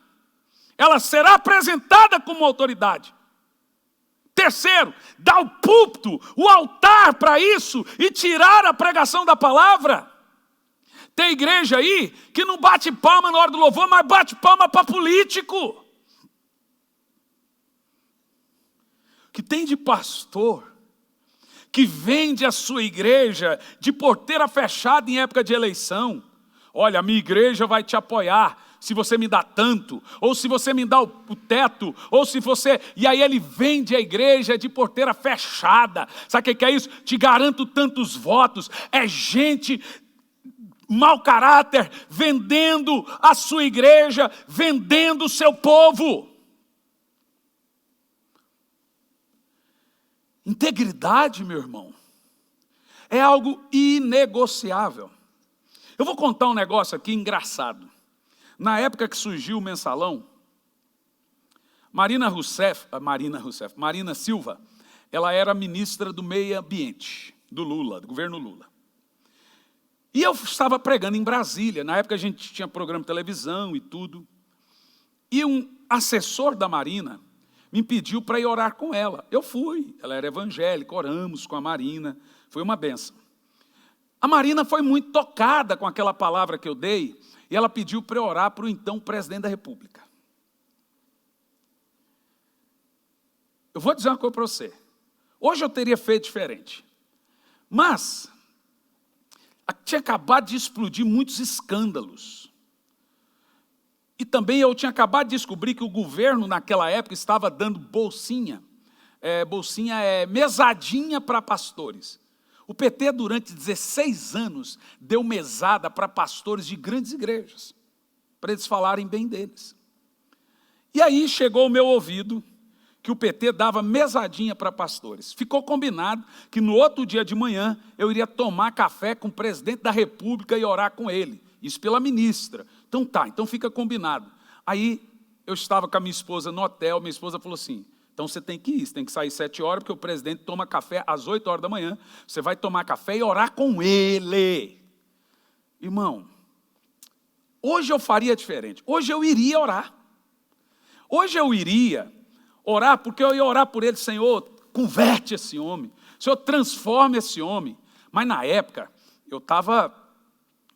Ela será apresentada como autoridade. Terceiro, dar o púlpito, o altar para isso e tirar a pregação da palavra. Tem igreja aí que não bate palma na hora do louvor, mas bate palma para político. Que tem de pastor que vende a sua igreja de porteira fechada em época de eleição. Olha, a minha igreja vai te apoiar se você me dá tanto, ou se você me dá o teto, ou se você... E aí ele vende a igreja de porteira fechada. Sabe o que é isso? Te garanto tantos votos. É gente... mau caráter, vendendo a sua igreja, vendendo o seu povo. Integridade, meu irmão, é algo inegociável. Eu vou contar um negócio aqui engraçado. Na época que surgiu o mensalão, Marina Silva, ela era ministra do meio ambiente, do Lula, do governo Lula. E eu estava pregando em Brasília, na época a gente tinha programa de televisão e tudo. E um assessor da Marina me pediu para ir orar com ela. Eu fui, ela era evangélica, oramos com a Marina, foi uma bênção. A Marina foi muito tocada com aquela palavra que eu dei, e ela pediu para eu orar para o então presidente da República. Eu vou dizer uma coisa para você. Hoje eu teria feito diferente. Mas... tinha acabado de explodir muitos escândalos. E também eu tinha acabado de descobrir que o governo, naquela época, estava dando bolsinha. Bolsinha é mesadinha para pastores. O PT, durante 16 anos, deu mesada para pastores de grandes igrejas, para eles falarem bem deles. E aí chegou ao meu ouvido que o PT dava mesadinha para pastores. Ficou combinado que no outro dia de manhã eu iria tomar café com o presidente da República e orar com ele. Isso pela ministra. Então tá, então fica combinado. Aí eu estava com a minha esposa no hotel, minha esposa falou assim, então você tem que ir, você tem que sair 7 horas, porque o presidente toma café às 8 horas da manhã, você vai tomar café e orar com ele. Irmão, hoje eu faria diferente, hoje eu iria orar. Hoje eu iria orar, porque eu ia orar por ele, Senhor, converte esse homem, Senhor, transforma esse homem. Mas na época, eu estava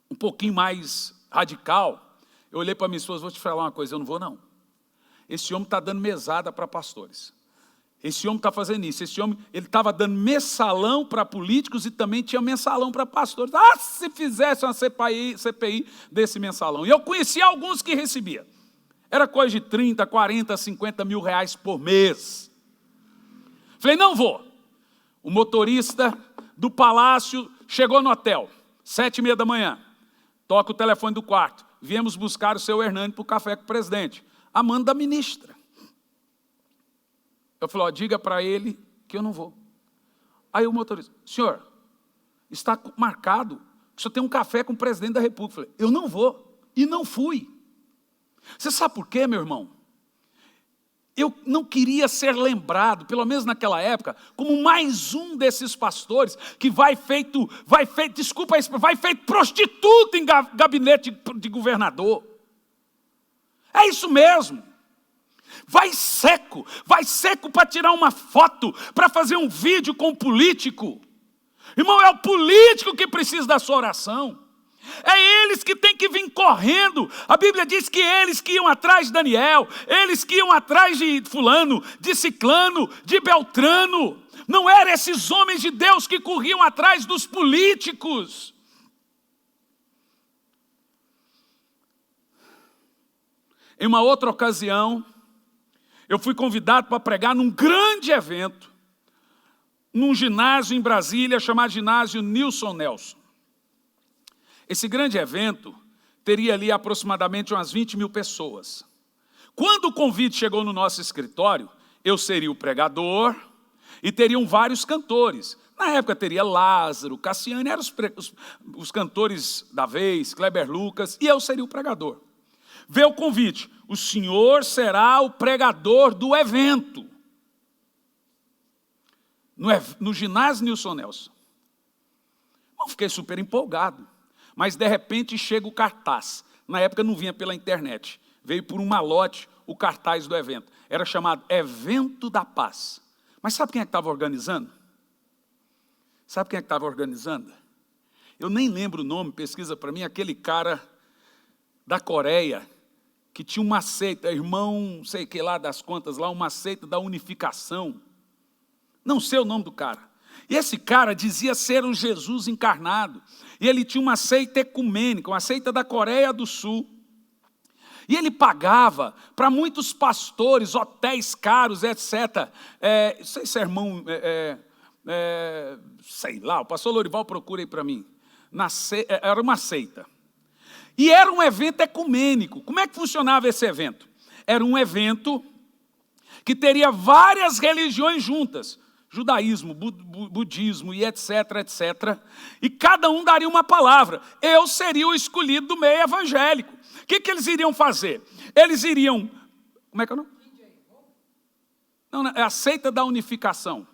um pouquinho mais radical. Eu olhei para minha esposa, vou te falar uma coisa, eu não vou não. Esse homem está dando mesada para pastores. Esse homem está fazendo isso. Esse homem, ele estava dando mensalão para políticos e também tinha mensalão para pastores. Ah, se fizesse uma CPI desse mensalão. E eu conhecia alguns que recebiam. Era coisa de 30, 40, 50 mil reais por mês. Falei, não vou. O motorista do palácio chegou no hotel, 7h30 da manhã. Toca o telefone do quarto. Viemos buscar o seu Hernani para o café com o presidente. A manda da ministra. Eu falei, diga para ele que eu não vou. Aí o motorista, senhor, está marcado que o senhor tem um café com o presidente da República. Eu falei, eu não vou. E não fui. Você sabe por quê, meu irmão? Eu não queria ser lembrado, pelo menos naquela época, como mais um desses pastores que vai feito prostituta em gabinete de governador. É isso mesmo. Vai seco para tirar uma foto, para fazer um vídeo com um político. Irmão, é o político que precisa da sua oração. É eles que têm que vir correndo. A Bíblia diz que eles que iam atrás de Daniel, eles que iam atrás de fulano, de ciclano, de beltrano. Não eram esses homens de Deus que corriam atrás dos políticos. Em uma outra ocasião, eu fui convidado para pregar num grande evento, num ginásio em Brasília, chamado Ginásio Nilson Nelson. Esse grande evento teria ali aproximadamente umas 20 mil pessoas. Quando o convite chegou no nosso escritório, eu seria o pregador e teriam vários cantores. Na época teria Lázaro, Cassiane, eram os cantores da vez, Kleber Lucas, e eu seria o pregador. Veio o convite, o senhor será o pregador do evento. No ginásio Nilson Nelson. Eu fiquei super empolgado. Mas de repente chega o cartaz. Na época não vinha pela internet. Veio por um malote o cartaz do evento. Era chamado Evento da Paz. Mas sabe quem é que estava organizando? Sabe quem é que estava organizando? Eu nem lembro o nome, pesquisa para mim, aquele cara da Coreia, que tinha uma seita, irmão, sei que lá das contas, lá uma seita da unificação. Não sei o nome do cara. E esse cara dizia ser o Jesus encarnado. E ele tinha uma seita ecumênica, uma seita da Coreia do Sul. E ele pagava para muitos pastores, hotéis caros, etc. Não sei se é irmão, sei lá, o pastor Lorival procura aí para mim. Era uma seita. E era um evento ecumênico. Como é que funcionava esse evento? Era um evento que teria várias religiões juntas. Judaísmo, budismo e etc, etc. E cada um daria uma palavra. Eu seria o escolhido do meio evangélico. O que eles iriam fazer? Eles iriam... Como é que é o nome? Não, é a seita da unificação.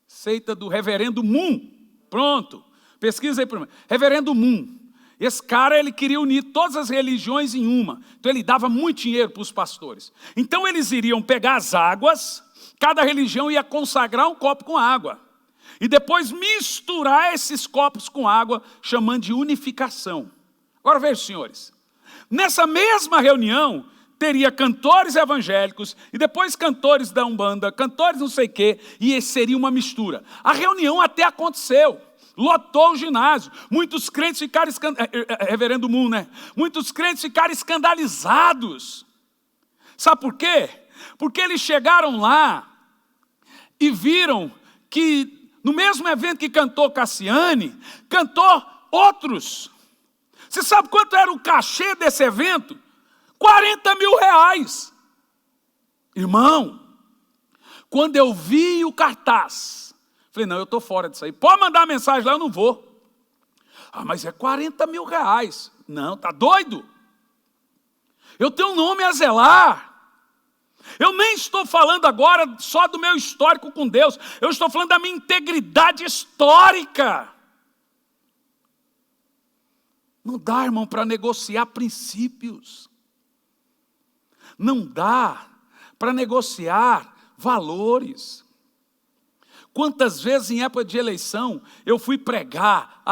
Seita do reverendo Moon. Pronto. Pesquisa aí para mim. Reverendo Moon. Esse cara, ele queria unir todas as religiões em uma. Então ele dava muito dinheiro para os pastores. Então eles iriam pegar as águas... Cada religião ia consagrar um copo com água. E depois misturar esses copos com água, chamando de unificação. Agora vejam, senhores. Nessa mesma reunião, teria cantores evangélicos, e depois cantores da Umbanda, cantores não sei o quê, e seria uma mistura. A reunião até aconteceu. Lotou o ginásio. Muitos crentes ficaram... Reverendo Moon, né? Muitos crentes ficaram escandalizados. Sabe por quê? Porque eles chegaram lá e viram que no mesmo evento que cantou Cassiane, cantou outros. Você sabe quanto era o cachê desse evento? 40 mil reais. Irmão, quando eu vi o cartaz, falei, não, eu estou fora disso aí. Pode mandar mensagem lá, eu não vou. Ah, mas é 40 mil reais. Não, tá doido? Eu tenho um nome a zelar. Eu nem estou falando agora só do meu histórico com Deus. Eu estou falando da minha integridade histórica. Não dá, irmão, para negociar princípios. Não dá para negociar valores. Quantas vezes em época de eleição eu fui pregar,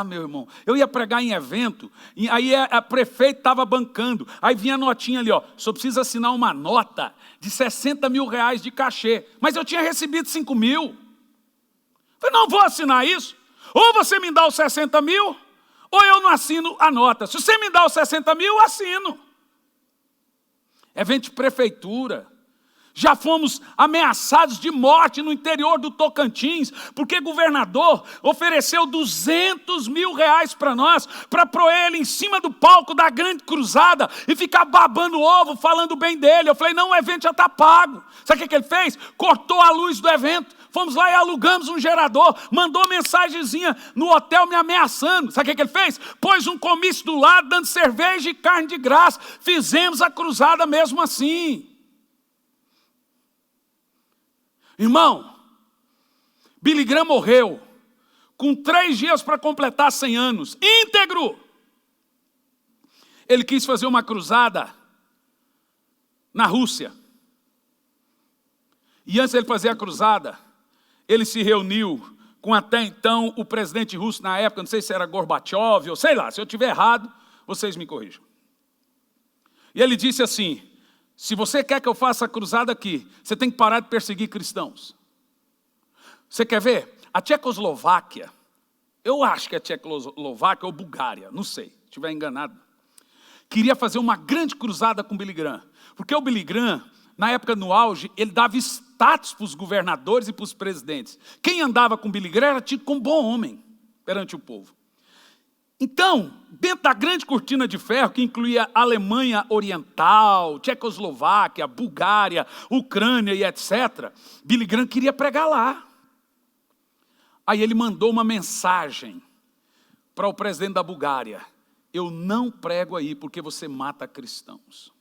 meu irmão, eu ia pregar em evento, e aí a prefeita estava bancando, aí vinha a notinha ali, só precisa assinar uma nota de 60 mil reais de cachê, mas eu tinha recebido 5 mil. Falei, não vou assinar isso, ou você me dá os 60 mil, ou eu não assino a nota. Se você me dá os 60 mil, eu assino. Evento de prefeitura. Já fomos ameaçados de morte no interior do Tocantins, porque o governador ofereceu 200 mil reais para nós, para pôr ele em cima do palco da grande cruzada e ficar babando o ovo, falando bem dele. Eu falei, não, o evento já está pago. Sabe o que ele fez? Cortou a luz do evento. Fomos lá e alugamos um gerador, mandou mensagenzinha no hotel me ameaçando. Sabe o que ele fez? Pôs um comício do lado, dando cerveja e carne de graça. Fizemos a cruzada mesmo assim. Irmão, Billy Graham morreu com 3 dias para completar 100 anos, íntegro. Ele quis fazer uma cruzada na Rússia. E antes de ele fazer a cruzada, ele se reuniu com até então o presidente russo na época, não sei se era Gorbachev, ou sei lá, se eu estiver errado, vocês me corrijam. E ele disse assim: se você quer que eu faça a cruzada aqui, você tem que parar de perseguir cristãos. Você quer ver? A Tchecoslováquia, eu acho que é Tchecoslováquia ou Bulgária, não sei, se estiver enganado, queria fazer uma grande cruzada com Billy Graham, porque o Billy Graham, na época no auge, ele dava status para os governadores e para os presidentes. Quem andava com Billy Graham era tido como bom homem perante o povo. Então, dentro da grande cortina de ferro, que incluía Alemanha Oriental, Tchecoslováquia, Bulgária, Ucrânia e etc., Billy Graham queria pregar lá. Aí ele mandou uma mensagem para o presidente da Bulgária: eu não prego aí porque você mata cristãos.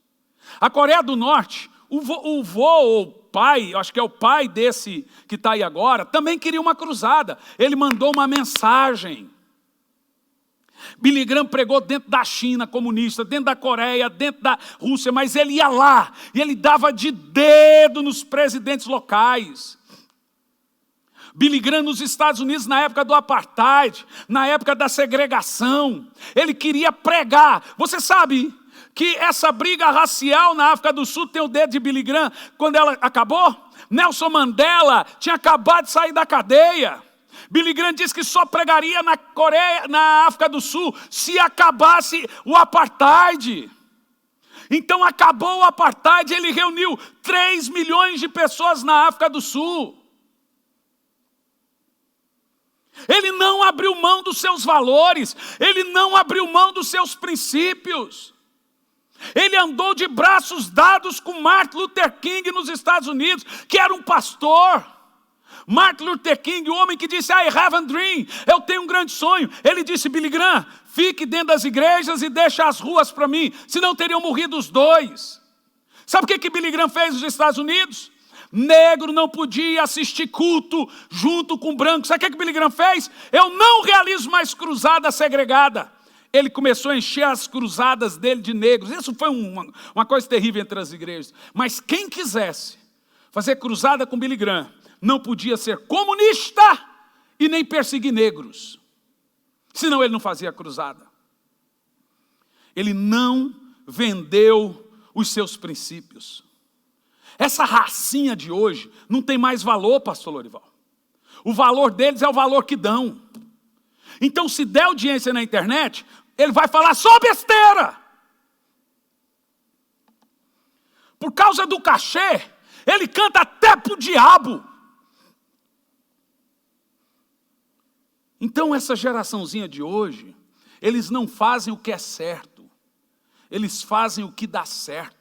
A Coreia do Norte, o vô ou pai, acho que é o pai desse que está aí agora, também queria uma cruzada. Ele mandou uma mensagem. Billy Graham pregou dentro da China comunista, dentro da Coreia, dentro da Rússia, mas ele ia lá e ele dava de dedo nos presidentes locais. Billy Graham nos Estados Unidos, na época do apartheid, na época da segregação, ele queria pregar. Você sabe que essa briga racial na África do Sul tem o dedo de Billy Graham quando ela acabou? Nelson Mandela tinha acabado de sair da cadeia. Billy Graham disse que só pregaria na Coreia, na África do Sul, se acabasse o apartheid. Então acabou o apartheid, ele reuniu 3 milhões de pessoas na África do Sul. Ele não abriu mão dos seus valores, ele não abriu mão dos seus princípios. Ele andou de braços dados com Martin Luther King nos Estados Unidos, que era um pastor. Martin Luther King, o homem que disse, I have a dream, eu tenho um grande sonho. Ele disse, Billy Graham, fique dentro das igrejas e deixe as ruas para mim, senão teriam morrido os dois. Sabe o que Billy Graham fez nos Estados Unidos? Negro não podia assistir culto junto com branco. Sabe o que Billy Graham fez? Eu não realizo mais cruzada segregada. Ele começou a encher as cruzadas dele de negros. Isso foi uma coisa terrível entre as igrejas. Mas quem quisesse fazer cruzada com Billy Graham não podia ser comunista e nem perseguir negros. Senão ele não fazia cruzada. Ele não vendeu os seus princípios. Essa racinha de hoje não tem mais valor, pastor Lorival. O valor deles é o valor que dão. Então, se der audiência na internet, ele vai falar só besteira. Por causa do cachê, ele canta até pro diabo. Então, essa geraçãozinha de hoje, eles não fazem o que é certo. Eles fazem o que dá certo.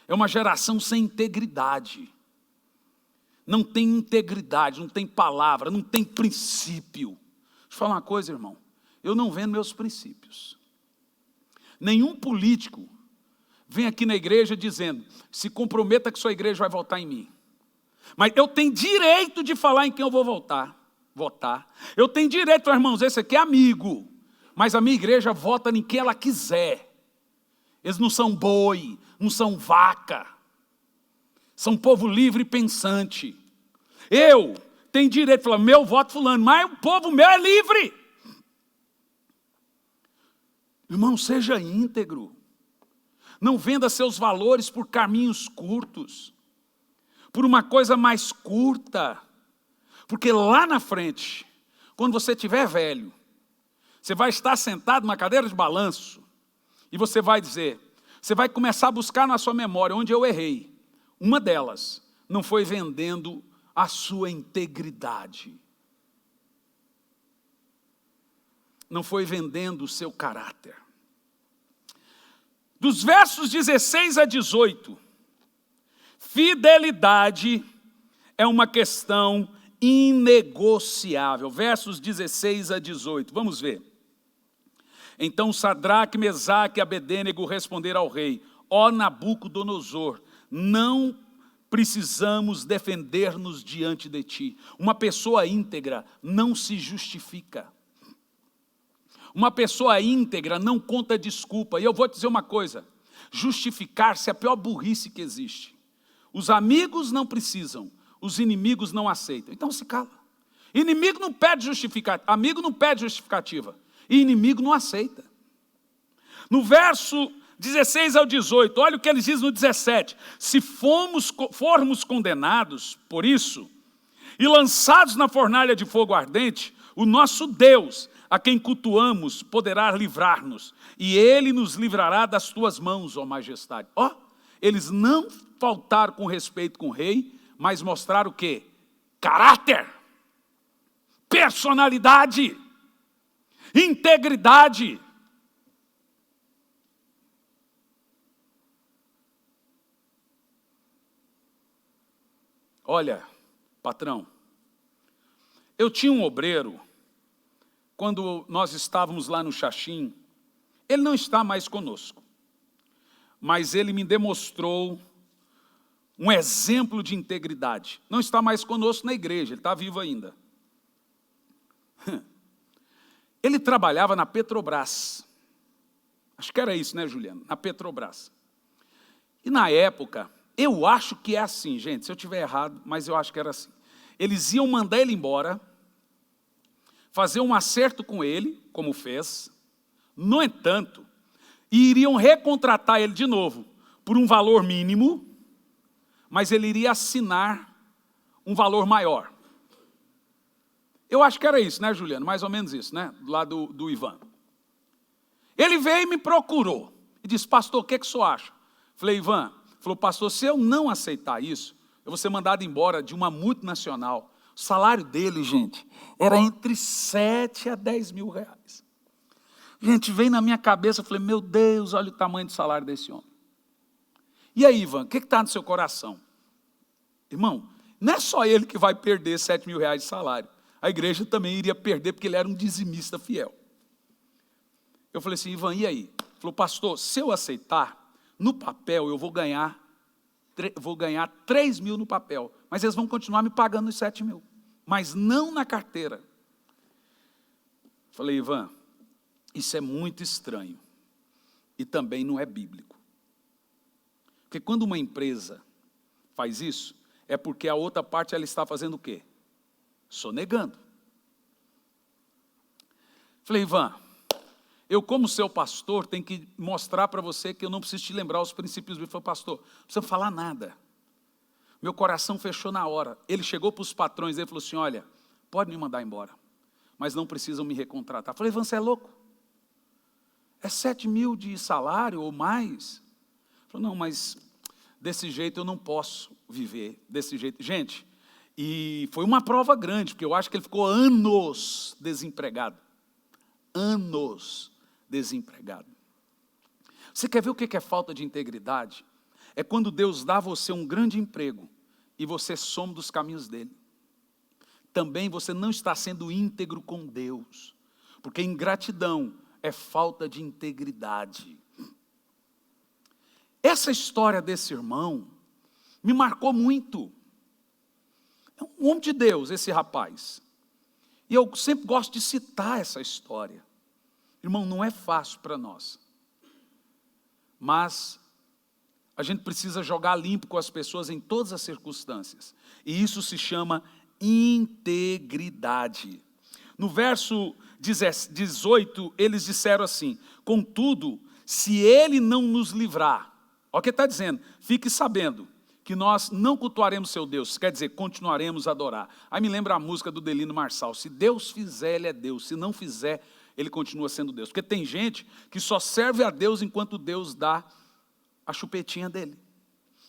É uma geração sem integridade. Não tem integridade, não tem palavra, não tem princípio. Deixa eu falar uma coisa, irmão. Eu não vendo meus princípios. Nenhum político vem aqui na igreja dizendo, se comprometa que sua igreja vai votar em mim. Mas eu tenho direito de falar em quem eu vou votar. Eu tenho direito, irmãos, esse aqui é amigo. Mas a minha igreja vota em quem ela quiser. Eles não são boi, não são vaca. São povo livre e pensante. Eu tenho direito de falar, meu voto fulano, mas o povo meu é livre. Irmão, seja íntegro. Não venda seus valores por caminhos curtos. Por uma coisa mais curta. Porque lá na frente, quando você estiver velho, você vai estar sentado numa cadeira de balanço e você vai dizer, você vai começar a buscar na sua memória onde eu errei. Uma delas não foi vendendo a sua integridade. Não foi vendendo o seu caráter. Dos versos 16 a 18, fidelidade é uma questão inegociável. Versos 16 a 18, vamos ver. Então Sadraque, Mesaque e Abedênego responderam ao rei, ó Nabucodonosor, não precisamos defender-nos diante de ti. Uma pessoa íntegra não se justifica. Uma pessoa íntegra não conta desculpa. E eu vou te dizer uma coisa, justificar-se é a pior burrice que existe. Os amigos não precisam, os inimigos não aceitam. Então se cala. Inimigo não pede justificativa, amigo não pede justificativa, e inimigo não aceita. No verso 16 ao 18, olha o que ele diz no 17. Se formos condenados por isso, e lançados na fornalha de fogo ardente, o nosso Deus, a quem cultuamos, poderá livrar-nos, e Ele nos livrará das tuas mãos, ó majestade. Ó, eles não faltaram com respeito com o rei, mas mostraram o quê? Caráter, personalidade, integridade. Olha, patrão, eu tinha um obreiro, quando nós estávamos lá no Xaxim, ele não está mais conosco, mas ele me demonstrou um exemplo de integridade. Não está mais conosco na igreja, ele está vivo ainda. Ele trabalhava na Petrobras. Acho que era isso, né, Juliano? Na Petrobras. E na época, eu acho que é assim, gente, se eu estiver errado, mas eu acho que era assim. Eles iam mandar ele embora, fazer um acerto com ele, como fez. No entanto, iriam recontratar ele de novo, por um valor mínimo, mas ele iria assinar um valor maior. Eu acho que era isso, né, Juliano? Mais ou menos isso, né? Do lado do Ivan. Ele veio e me procurou. E disse, pastor, o que o senhor acha? Falei, Ivan, falou, pastor, se eu não aceitar isso, eu vou ser mandado embora de uma multinacional. O salário dele, gente, era entre 7 a 10 mil reais. Gente, veio na minha cabeça, eu falei, meu Deus, olha o tamanho do salário desse homem. E aí, Ivan, o que está no seu coração? Irmão, não é só ele que vai perder 7 mil reais de salário. A igreja também iria perder, porque ele era um dizimista fiel. Eu falei assim, Ivan, e aí? Ele falou, pastor, se eu aceitar, no papel eu vou ganhar 3 mil no papel, mas eles vão continuar me pagando os 7 mil, mas não na carteira. Eu falei, Ivan, isso é muito estranho e também não é bíblico. Porque quando uma empresa faz isso, é porque a outra parte ela está fazendo o quê? Sonegando. Falei, Ivan, eu como seu pastor tenho que mostrar para você que eu não preciso te lembrar os princípios bíblicos. Falei, pastor, não precisa falar nada. Meu coração fechou na hora. Ele chegou para os patrões e falou assim, olha, pode me mandar embora, mas não precisam me recontratar. Falei, Ivan, você é louco? É 7 mil de salário ou mais? Ele falou, não, mas desse jeito eu não posso viver, desse jeito. Gente, e foi uma prova grande, porque eu acho que ele ficou anos desempregado. Anos desempregado. Você quer ver o que é falta de integridade? É quando Deus dá a você um grande emprego e você some dos caminhos dele. Também você não está sendo íntegro com Deus, porque ingratidão é falta de integridade. Essa história desse irmão me marcou muito. É um homem de Deus, esse rapaz. E eu sempre gosto de citar essa história. Irmão, não é fácil para nós. Mas a gente precisa jogar limpo com as pessoas em todas as circunstâncias. E isso se chama integridade. No verso 18, eles disseram assim, contudo, se ele não nos livrar, olha o que está dizendo, fique sabendo que nós não cultuaremos seu Deus, quer dizer, continuaremos a adorar. Aí me lembra a música do Delino Marçal, se Deus fizer, ele é Deus, se não fizer, ele continua sendo Deus. Porque tem gente que só serve a Deus enquanto Deus dá a chupetinha dele,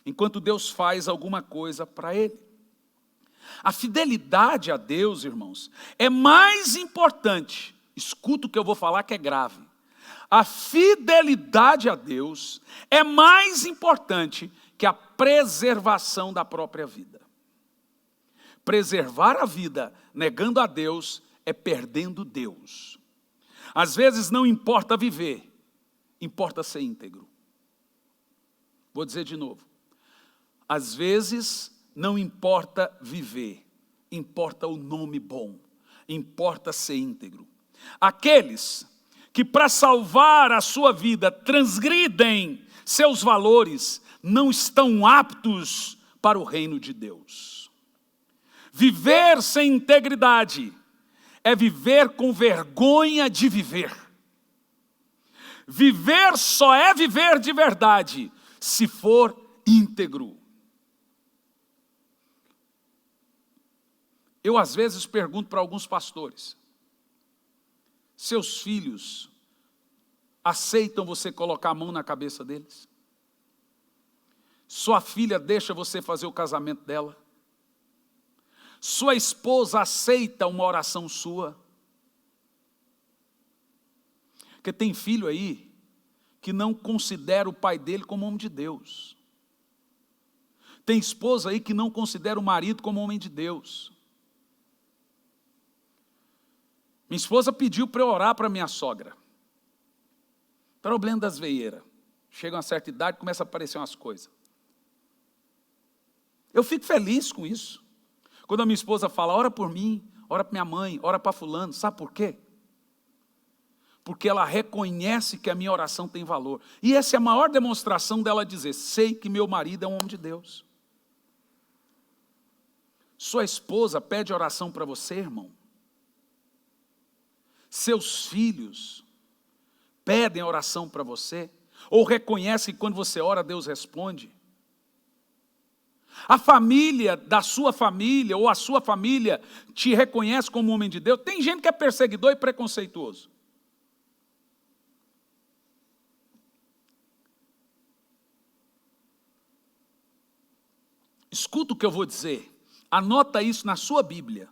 enquanto Deus faz alguma coisa para ele. A fidelidade a Deus, irmãos, é mais importante, escuta o que eu vou falar que é grave, a fidelidade a Deus é mais importante que a preservação da própria vida. Preservar a vida negando a Deus é perdendo Deus. Às vezes não importa viver, importa ser íntegro. Vou dizer de novo. Às vezes não importa viver, importa o nome bom, importa ser íntegro. Aqueles que para salvar a sua vida transgridem seus valores, não estão aptos para o reino de Deus. Viver sem integridade é viver com vergonha de viver. Viver só é viver de verdade se for íntegro. Eu às vezes pergunto para alguns pastores: seus filhos aceitam você colocar a mão na cabeça deles? Sua filha deixa você fazer o casamento dela? Sua esposa aceita uma oração sua? Porque tem filho aí que não considera o pai dele como homem de Deus. Tem esposa aí que não considera o marido como homem de Deus. Minha esposa pediu para eu orar para minha sogra. Problema das veieiras. Chega uma certa idade, começa a aparecer umas coisas. Eu fico feliz com isso. Quando a minha esposa fala, ora por mim, ora para minha mãe, ora para fulano. Sabe por quê? Porque ela reconhece que a minha oração tem valor. E essa é a maior demonstração dela dizer, sei que meu marido é um homem de Deus. Sua esposa pede oração para você, irmão? Seus filhos pedem oração para você? Ou reconhecem que quando você ora, Deus responde? A família da sua família, ou a sua família, te reconhece como homem de Deus? Tem gente que é perseguidor e preconceituoso. Escuta o que eu vou dizer. Anota isso na sua Bíblia.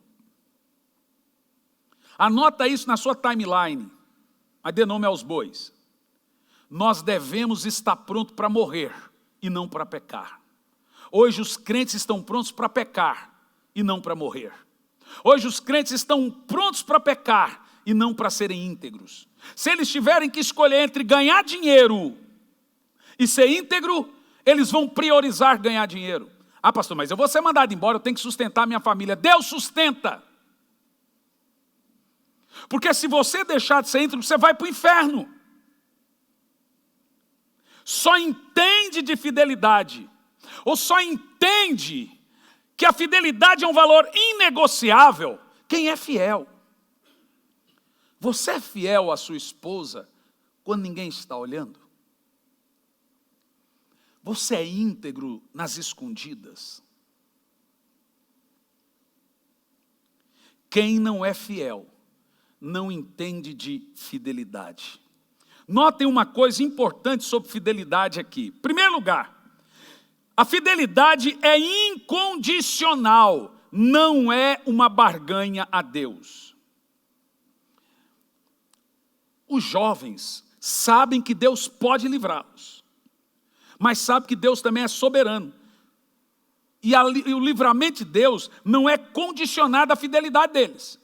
Anota isso na sua timeline. Mas dê nome aos bois. Nós devemos estar prontos para morrer e não para pecar. Hoje os crentes estão prontos para pecar e não para morrer. Hoje os crentes estão prontos para pecar e não para serem íntegros. Se eles tiverem que escolher entre ganhar dinheiro e ser íntegro, eles vão priorizar ganhar dinheiro. Ah, pastor, mas eu vou ser mandado embora, eu tenho que sustentar a minha família. Deus sustenta. Porque se você deixar de ser íntegro, você vai para o inferno. Só entende de fidelidade, ou só entende que a fidelidade é um valor inegociável quem é fiel. Você é fiel à sua esposa quando ninguém está olhando? Você é íntegro nas escondidas? Quem não é fiel não entende de fidelidade. Notem uma coisa importante sobre fidelidade aqui. Em primeiro lugar, a fidelidade é incondicional, não é uma barganha a Deus. Os jovens sabem que Deus pode livrá-los, mas sabem que Deus também é soberano. E o livramento de Deus não é condicionado à fidelidade deles.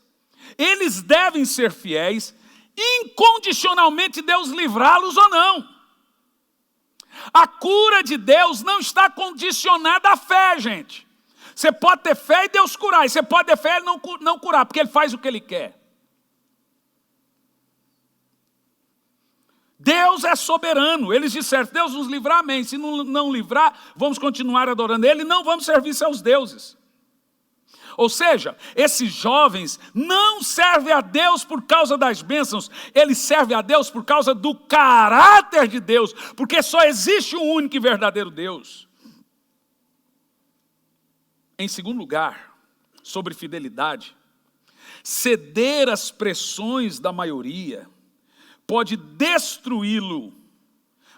Eles devem ser fiéis, incondicionalmente Deus livrá-los ou não. A cura de Deus não está condicionada à fé, gente. Você pode ter fé e Deus curar, e você pode ter fé e Ele não curar, porque Ele faz o que Ele quer. Deus é soberano. Eles disseram, Deus nos livrar, amém. Se não livrar, vamos continuar adorando Ele, não vamos servir seus deuses. Ou seja, esses jovens não servem a Deus por causa das bênçãos, eles servem a Deus por causa do caráter de Deus, porque só existe um único e verdadeiro Deus. Em segundo lugar, sobre fidelidade, ceder às pressões da maioria pode destruí-lo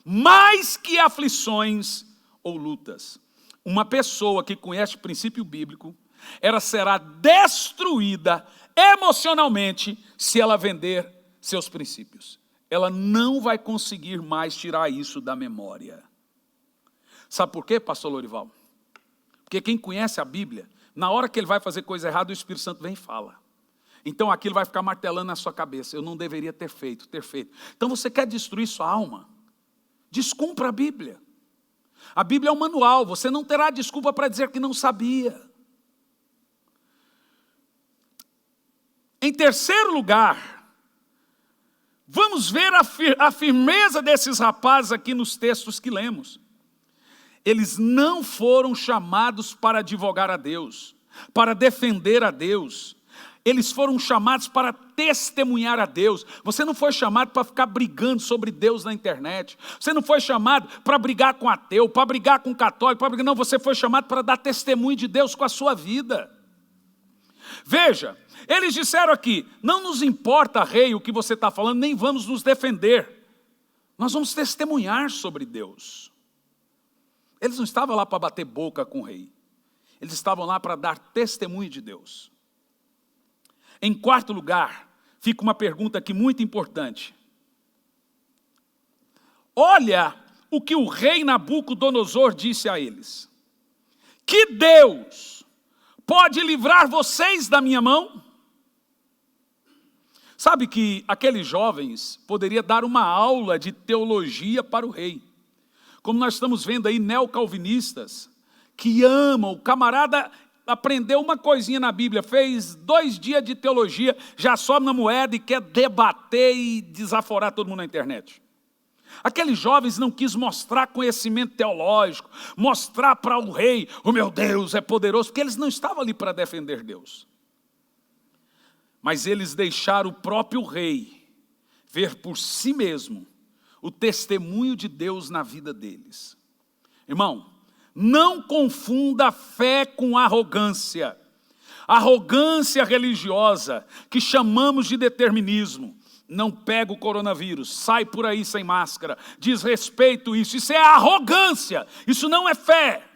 mais que aflições ou lutas. Uma pessoa que conhece o princípio bíblico, ela será destruída emocionalmente se ela vender seus princípios. Ela não vai conseguir mais tirar isso da memória. Sabe por quê, pastor Lorival? Porque quem conhece a Bíblia, na hora que ele vai fazer coisa errada, o Espírito Santo vem e fala. Então aquilo vai ficar martelando na sua cabeça. Eu não deveria ter feito. Então você quer destruir sua alma? Descumpra a Bíblia. A Bíblia é um manual, você não terá desculpa para dizer que não sabia. Em terceiro lugar, vamos ver a firmeza desses rapazes aqui nos textos que lemos. Eles não foram chamados para advogar a Deus. para defender a Deus. Eles foram chamados para testemunhar a Deus. Você não foi chamado para ficar brigando sobre Deus na internet. Você não foi chamado para brigar com ateu, para brigar com católico, para brigar. Não, você foi chamado para dar testemunho de Deus com a sua vida. Veja, eles disseram aqui, não nos importa, rei, o que você está falando, nem vamos nos defender. Nós vamos testemunhar sobre Deus. Eles não estavam lá para bater boca com o rei. Eles estavam lá para dar testemunho de Deus. Em quarto lugar, fica uma pergunta aqui muito importante. Olha o que o rei Nabucodonosor disse a eles. Que Deus pode livrar vocês da minha mão? Sabe que aqueles jovens poderiam dar uma aula de teologia para o rei. Como nós estamos vendo aí neocalvinistas, que amam, o camarada aprendeu uma coisinha na Bíblia, fez 2 dias de teologia, já sobe na moeda e quer debater e desaforar todo mundo na internet. Aqueles jovens não quis mostrar conhecimento teológico, mostrar para o rei, o meu Deus é poderoso, porque eles não estavam ali para defender Deus. Mas eles deixaram o próprio rei ver por si mesmo o testemunho de Deus na vida deles. Irmão, não confunda a fé com arrogância. Arrogância religiosa, que chamamos de determinismo. Não pega o coronavírus, sai por aí sem máscara, desrespeito isso é arrogância, isso não é fé.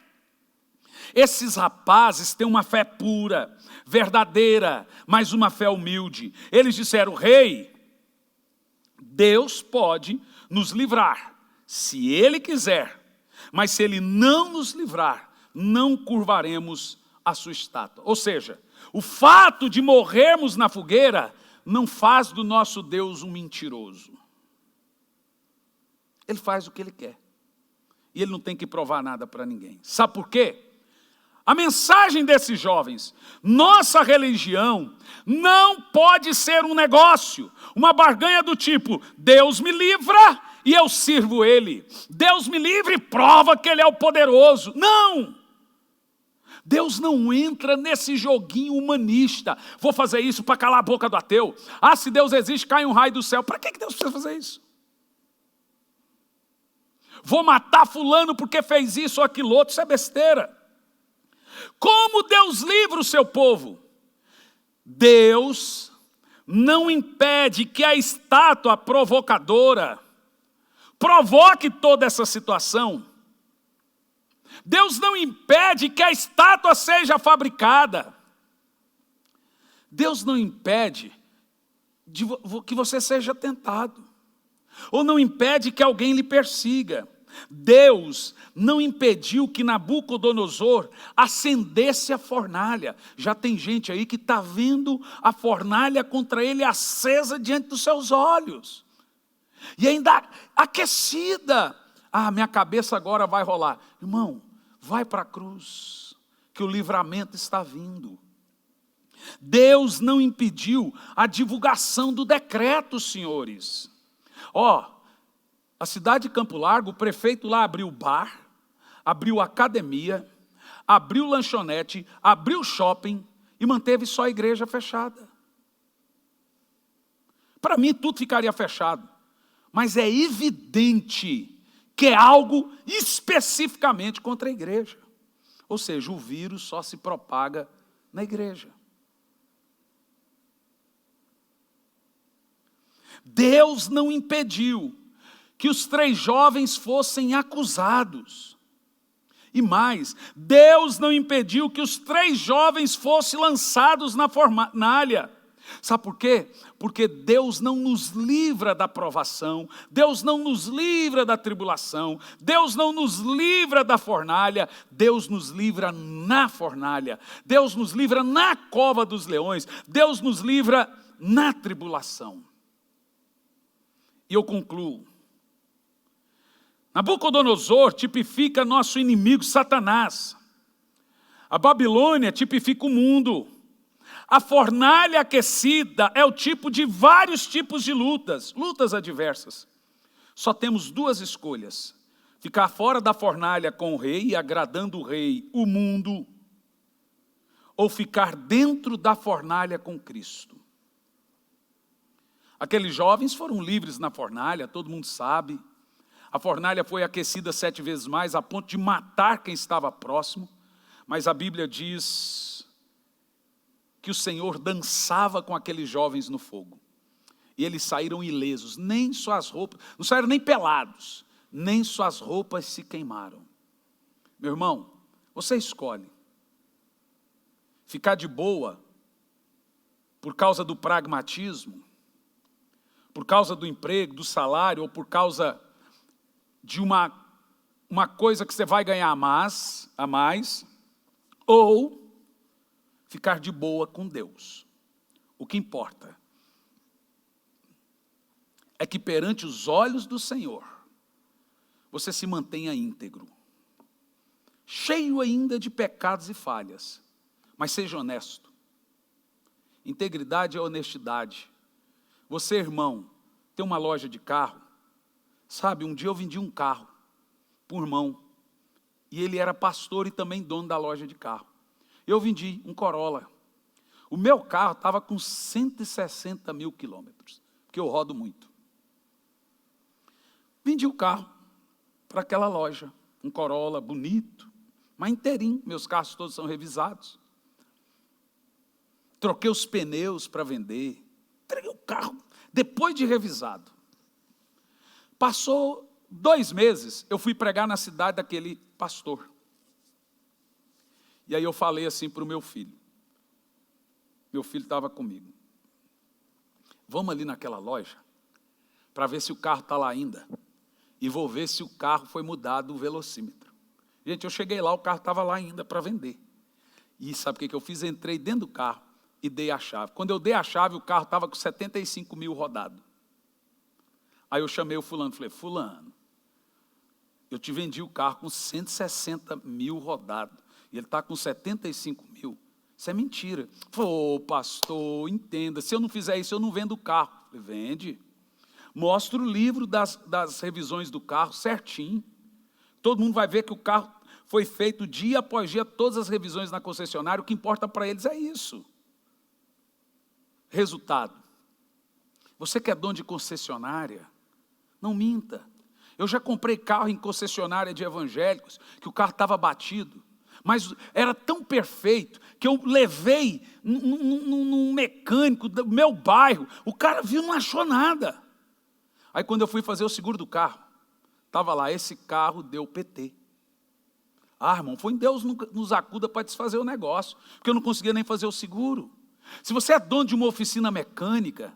Esses rapazes têm uma fé pura, verdadeira, mas uma fé humilde. Eles disseram, rei, Deus pode nos livrar, se Ele quiser. Mas se Ele não nos livrar, não curvaremos a sua estátua. Ou seja, o fato de morrermos na fogueira não faz do nosso Deus um mentiroso. Ele faz o que Ele quer. E Ele não tem que provar nada para ninguém. Sabe por quê? A mensagem desses jovens, nossa religião não pode ser um negócio, uma barganha do tipo, Deus me livra e eu sirvo Ele. Deus me livre e prova que Ele é o poderoso. Não! Deus não entra nesse joguinho humanista. Vou fazer isso para calar a boca do ateu. Ah, se Deus existe, cai um raio do céu. Para que Deus precisa fazer isso? Vou matar fulano porque fez isso ou aquilo outro. Isso é besteira. Como Deus livra o seu povo? Deus não impede que a estátua provocadora provoque toda essa situação. Deus não impede que a estátua seja fabricada. Deus não impede que você seja tentado. Ou não impede que alguém lhe persiga. Deus não impediu que Nabucodonosor acendesse a fornalha. Já tem gente aí que está vendo a fornalha contra ele acesa diante dos seus olhos. E ainda aquecida. Ah, minha cabeça agora vai rolar. Irmão, vai para a cruz, que o livramento está vindo. Deus não impediu a divulgação do decreto, senhores. A cidade de Campo Largo, o prefeito lá abriu bar, abriu academia, abriu lanchonete, abriu shopping e manteve só a igreja fechada. Para mim tudo ficaria fechado, mas é evidente que é algo especificamente contra a igreja. Ou seja, o vírus só se propaga na igreja. Deus não impediu que os 3 jovens fossem acusados. E mais, Deus não impediu que os 3 jovens fossem lançados na fornalha. Sabe por quê? Porque Deus não nos livra da provação, Deus não nos livra da tribulação, Deus não nos livra da fornalha, Deus nos livra na fornalha, Deus nos livra na cova dos leões, Deus nos livra na tribulação. E eu concluo. Nabucodonosor tipifica nosso inimigo Satanás. A Babilônia tipifica o mundo. A fornalha aquecida é o tipo de vários tipos de lutas adversas. Só temos 2 escolhas: ficar fora da fornalha com o rei e agradando o rei, o mundo, ou ficar dentro da fornalha com Cristo? Aqueles jovens foram livres na fornalha, todo mundo sabe. A fornalha foi aquecida 7 vezes mais, a ponto de matar quem estava próximo. Mas a Bíblia diz que o Senhor dançava com aqueles jovens no fogo. E eles saíram ilesos, nem suas roupas, não saíram nem pelados, nem suas roupas se queimaram. Meu irmão, você escolhe ficar de boa por causa do pragmatismo, por causa do emprego, do salário, ou por causa de uma coisa que você vai ganhar a mais, ou ficar de boa com Deus. O que importa é que perante os olhos do Senhor, você se mantenha íntegro, cheio ainda de pecados e falhas, mas seja honesto. Integridade é honestidade. Você, irmão, tem uma loja de carro. Sabe, um dia eu vendi um carro para um irmão, e ele era pastor e também dono da loja de carro. Eu vendi um Corolla. O meu carro estava com 160 mil quilômetros, porque eu rodo muito. Vendi o carro para aquela loja, um Corolla bonito, mas inteirinho, meus carros todos são revisados. Troquei os pneus para vender, entreguei o carro, depois de revisado. Passou 2 meses, eu fui pregar na cidade daquele pastor. E aí eu falei assim para o meu filho. Meu filho estava comigo. Vamos ali naquela loja, para ver se o carro está lá ainda. E vou ver se o carro foi mudado o velocímetro. Gente, eu cheguei lá, o carro estava lá ainda para vender. E sabe o que eu fiz? Entrei dentro do carro e dei a chave. Quando eu dei a chave, o carro estava com 75 mil rodado. Aí eu chamei o fulano, falei, fulano, eu te vendi o carro com 160 mil rodado, e ele está com 75 mil. Isso é mentira. Falei, pastor, entenda, se eu não fizer isso, eu não vendo o carro. Falei, vende. Mostra o livro das revisões do carro certinho. Todo mundo vai ver que o carro foi feito dia após dia, todas as revisões na concessionária, o que importa para eles é isso. Resultado. Você que é dono de concessionária, não minta. Eu já comprei carro em concessionária de evangélicos, que o carro estava batido, mas era tão perfeito, que eu levei num mecânico do meu bairro, o cara viu e não achou nada. Aí quando eu fui fazer o seguro do carro, estava lá, esse carro deu PT. Ah, irmão, foi em Deus nos acuda para desfazer o negócio, porque eu não conseguia nem fazer o seguro. Se você é dono de uma oficina mecânica,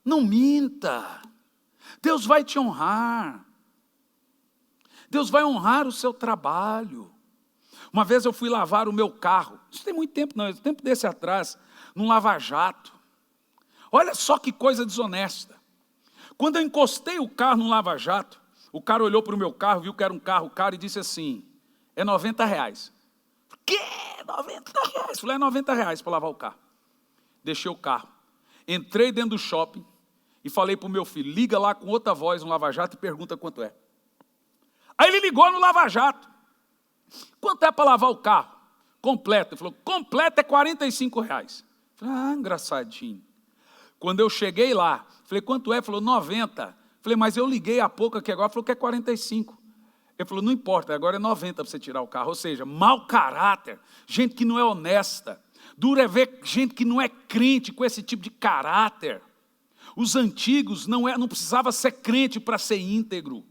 não minta. Deus vai te honrar. Deus vai honrar o seu trabalho. Uma vez eu fui lavar o meu carro, isso tem muito tempo não, tempo desse atrás, num lava-jato. Olha só que coisa desonesta. Quando eu encostei o carro num lava-jato, o cara olhou para o meu carro, viu que era um carro caro e disse assim, é R$90. Que? R$90? Falei, é R$90 para lavar o carro. Deixei o carro. Entrei dentro do shopping e falei para o meu filho, liga lá com outra voz no lava-jato e pergunta quanto é. Aí ele ligou no lava-jato. Quanto é para lavar o carro? Completo. Ele falou, completo é R$45. Falei, ah, engraçadinho. Quando eu cheguei lá, falei, quanto é? Ele falou, 90. Falei, mas eu liguei há pouco aqui agora, falou que é 45. Ele falou, não importa, agora é 90 para você tirar o carro. Ou seja, mau caráter, gente que não é honesta. Duro é ver gente que não é crente com esse tipo de caráter. Os antigos não precisavam ser crente para ser íntegro.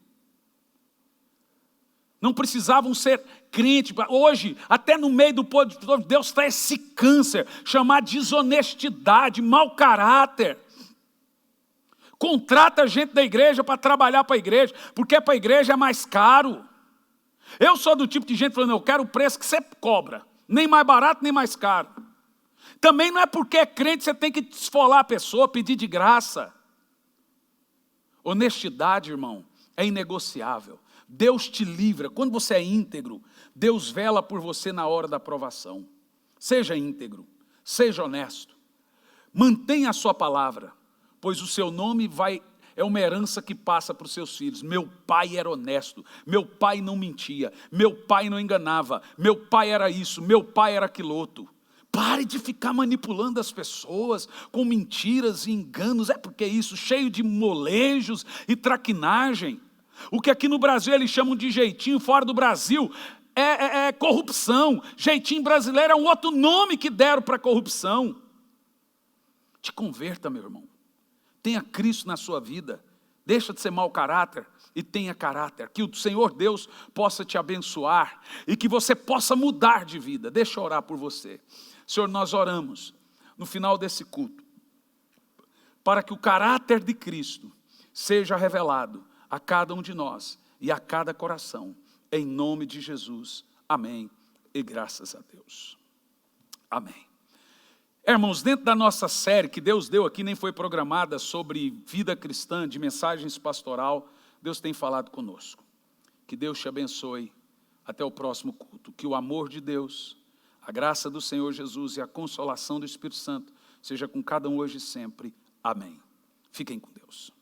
Não precisavam ser crente. Hoje, até no meio do povo de Deus está esse câncer, chamado desonestidade, mau caráter. Contrata gente da igreja para trabalhar para a igreja, porque para a igreja é mais caro. Eu sou do tipo de gente falando, eu quero o preço que você cobra, nem mais barato, nem mais caro. Também não é porque é crente você tem que esfolar a pessoa, pedir de graça. Honestidade, irmão, é inegociável. Deus te livra. Quando você é íntegro, Deus vela por você na hora da provação. Seja íntegro, seja honesto. Mantenha a sua palavra, pois o seu nome é uma herança que passa para os seus filhos. Meu pai era honesto, meu pai não mentia, meu pai não enganava, meu pai era isso, meu pai era aquilo outro. Pare de ficar manipulando as pessoas com mentiras e enganos. É porque isso, cheio de molejos e traquinagem. O que aqui no Brasil eles chamam de jeitinho, fora do Brasil é corrupção. Jeitinho brasileiro é um outro nome que deram para corrupção. Te converta, meu irmão. Tenha Cristo na sua vida. Deixa de ser mau caráter e tenha caráter. Que o Senhor Deus possa te abençoar e que você possa mudar de vida. Deixa eu orar por você. Senhor, nós oramos no final desse culto para que o caráter de Cristo seja revelado a cada um de nós e a cada coração. Em nome de Jesus. Amém. E graças a Deus. Amém. Irmãos, dentro da nossa série que Deus deu aqui, nem foi programada, sobre vida cristã, de mensagens pastoral, Deus tem falado conosco. Que Deus te abençoe. Até o próximo culto. Que o amor de Deus, a graça do Senhor Jesus e a consolação do Espírito Santo seja com cada um hoje e sempre. Amém. Fiquem com Deus.